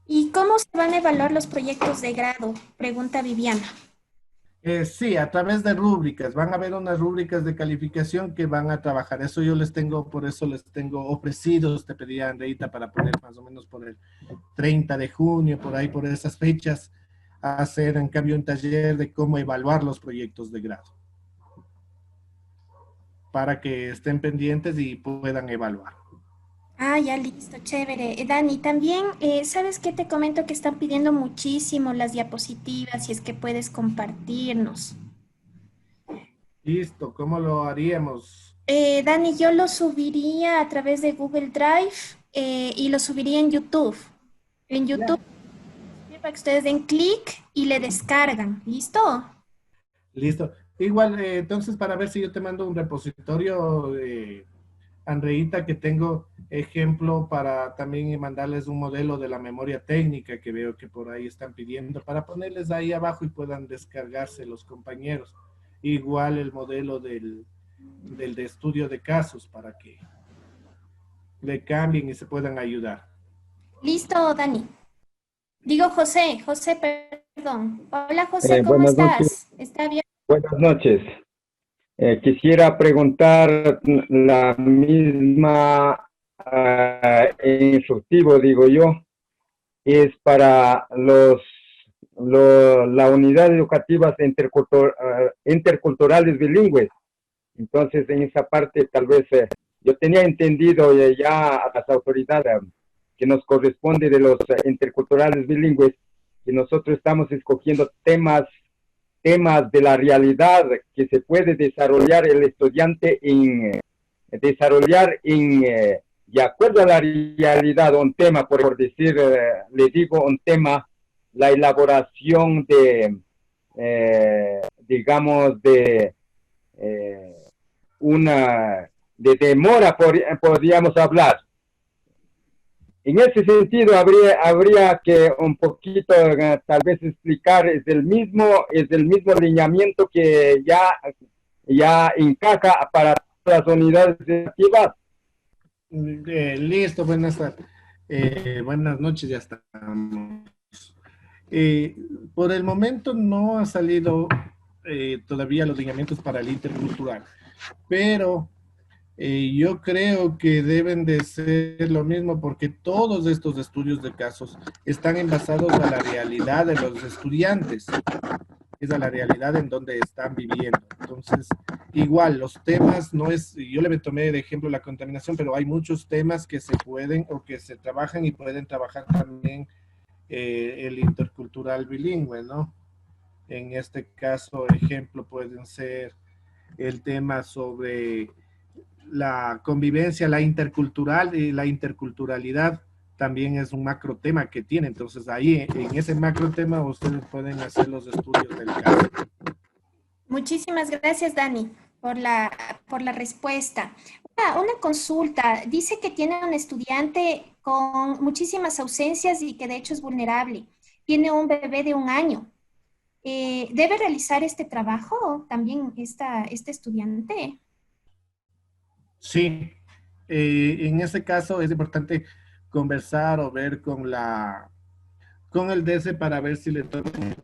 ¿Y cómo se van a evaluar los proyectos de grado? Pregunta Viviana. Sí, a través de rúbricas. Van a haber unas rúbricas de calificación que van a trabajar. Eso yo les tengo, por eso les tengo ofrecidos. Te pedía, Andreita, para poner más o menos por el 30 de junio, por ahí, por esas fechas, hacer en cambio un taller de cómo evaluar los proyectos de grado. Para que estén pendientes y puedan evaluar. Ah, ya listo, chévere. Dani, también, ¿sabes qué? Te comento que están pidiendo muchísimo las diapositivas, si es que puedes compartirnos. Listo, ¿cómo lo haríamos? Dani, yo lo subiría a través de Google Drive y lo subiría en YouTube. En YouTube, para que ustedes den clic y le descargan. ¿Listo? Listo. Igual, entonces, para ver si yo te mando un repositorio, Andreita, que tengo ejemplo para también mandarles un modelo de la memoria técnica que veo que por ahí están pidiendo, para ponerles ahí abajo y puedan descargarse los compañeros. Igual el modelo del de estudio de casos para que le cambien y se puedan ayudar. Listo, Dani. Digo José, perdón. Hola José, ¿cómo Buenas noches. estás? ¿Está bien? Buenas noches. Quisiera preguntar la misma instructivo, digo yo, es para la unidad educativa interculturales bilingües. Entonces, en esa parte, tal vez yo tenía entendido ya a las autoridades que nos corresponde de los interculturales bilingües, que nosotros estamos escogiendo temas temas de la realidad que se puede desarrollar el estudiante de acuerdo a la realidad, un tema, por decir, le digo un tema, la elaboración de, digamos, de una de demora, podríamos hablar. En ese sentido, habría que un poquito, tal vez explicar, es el mismo lineamiento que ya encaja para las unidades educativas. Listo, buenas noches, ya estamos. Por el momento no ha salido todavía los lineamientos para el intercultural, pero yo creo que deben de ser lo mismo porque todos estos estudios de casos están envasados a la realidad de los estudiantes, es a la realidad en donde están viviendo. Entonces, igual, los temas no es, yo le tomé de ejemplo la contaminación, pero hay muchos temas que se pueden o que se trabajan y pueden trabajar también el intercultural bilingüe, ¿no? En este caso, ejemplo, pueden ser el tema sobre la convivencia, la intercultural y la interculturalidad también es un macro tema que tiene. Entonces ahí en ese macro tema ustedes pueden hacer los estudios del caso. Muchísimas gracias, Dani, por la respuesta. Una consulta. Dice que tiene un estudiante con muchísimas ausencias y que de hecho es vulnerable. Tiene un bebé de 1 año. ¿Debe realizar este trabajo también este estudiante? Sí, en ese caso es importante conversar o ver con el DESE para ver si le tocan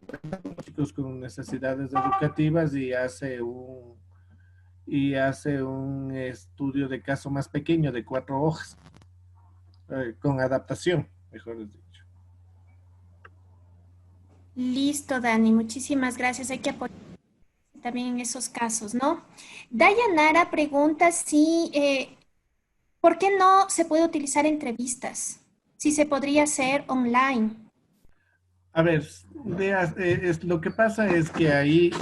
chicos con necesidades educativas y hace un estudio de caso más pequeño de 4 hojas, con adaptación, mejor dicho. Listo, Dani, muchísimas gracias. Hay que apoyar también en esos casos, ¿no? Dayanara pregunta si, ¿por qué no se puede utilizar entrevistas? Si se podría hacer online. A ver, lo que pasa es que ahí,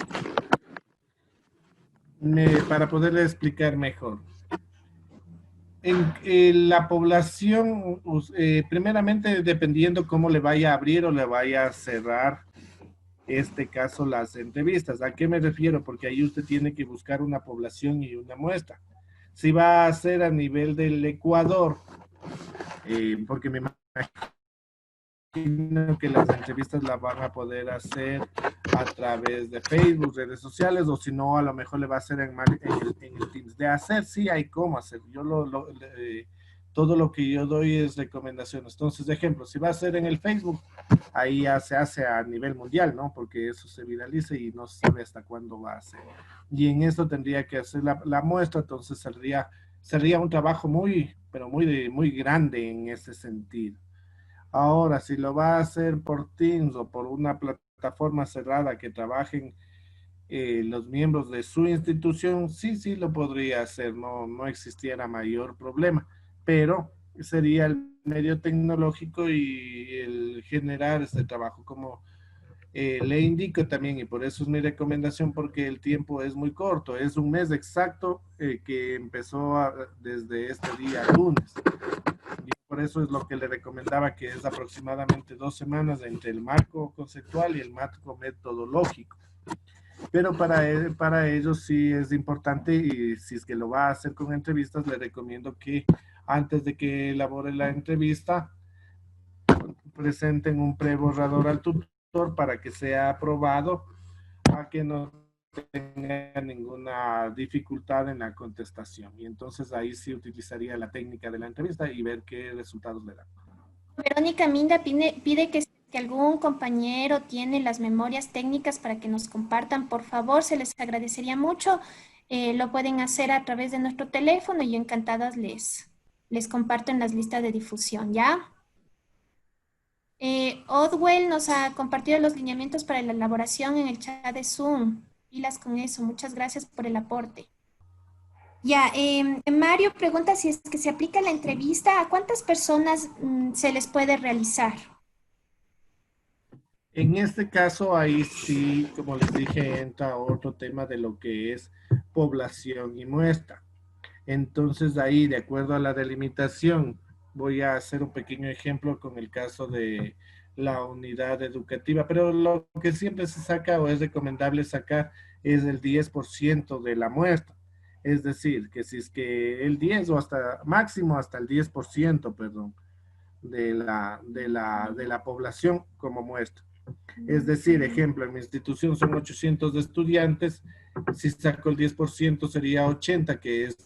para poderle explicar mejor, en la población, primeramente dependiendo cómo le vaya a abrir o le vaya a cerrar este caso las entrevistas. ¿A qué me refiero? Porque ahí usted tiene que buscar una población y una muestra. Si va a ser a nivel del Ecuador, porque me imagino que las entrevistas las van a poder hacer a través de Facebook, redes sociales, o si no, a lo mejor le va a hacer en el Teams. De hacer, sí hay cómo hacer. Todo lo que yo doy es recomendaciones. Entonces, de ejemplo, si va a ser en el Facebook, ahí ya se hace a nivel mundial, ¿no? Porque eso se viraliza y no se sabe hasta cuándo va a ser. Y en esto tendría que hacer la muestra, entonces sería un trabajo pero muy grande en ese sentido. Ahora, si lo va a hacer por Teams o por una plataforma cerrada que trabajen los miembros de su institución, sí lo podría hacer, no existiera mayor problema, pero sería el medio tecnológico y el generar este trabajo, como le indico también, y por eso es mi recomendación, porque el tiempo es muy corto, es 1 mes exacto que empezó desde este día lunes. Y por eso es lo que le recomendaba, que es aproximadamente 2 semanas entre el marco conceptual y el marco metodológico. Pero para ellos sí es importante, y si es que lo va a hacer con entrevistas, le recomiendo que antes de que elabore la entrevista, presenten un preborrador al tutor para que sea aprobado, a que no tenga ninguna dificultad en la contestación. Y entonces ahí sí utilizaría la técnica de la entrevista y ver qué resultados le dan. Verónica Minda pide que algún compañero tiene las memorias técnicas para que nos compartan, por favor, se les agradecería mucho. Lo pueden hacer a través de nuestro teléfono y encantadas les comparto en las listas de difusión, ¿ya? Odwell nos ha compartido los lineamientos para la elaboración en el chat de Zoom. Pilas con eso, muchas gracias por el aporte. Ya, Mario pregunta si es que se aplica la entrevista, ¿a cuántas personas se les puede realizar? En este caso, ahí sí, como les dije, entra otro tema de lo que es población y muestra. Entonces, ahí, de acuerdo a la delimitación, voy a hacer un pequeño ejemplo con el caso de la unidad educativa, pero lo que siempre se saca o es recomendable sacar es el 10% de la muestra. Es decir, que si es que el 10 o hasta máximo hasta el 10%, perdón, de la población como muestra. Es decir, ejemplo, en mi institución son 800 estudiantes, si saco el 10% sería 80, que es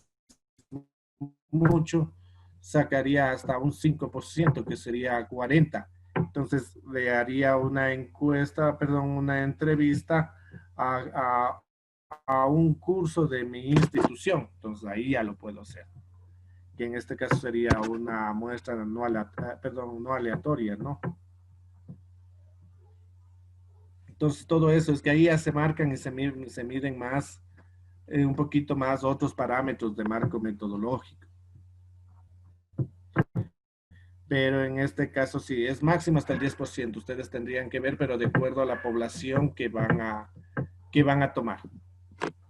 mucho, sacaría hasta un 5%, que sería 40. Entonces le haría una encuesta, perdón, una entrevista a un curso de mi institución. Entonces ahí ya lo puedo hacer. Que en este caso sería una muestra no, perdón, no aleatoria, ¿no? Entonces todo eso es que ahí ya se marcan y se miden más, un poquito más otros parámetros de marco metodológico. Pero en este caso sí, es máximo hasta el 10%. Ustedes tendrían que ver, pero de acuerdo a la población que van a tomar,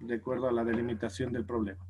de acuerdo a la delimitación del problema.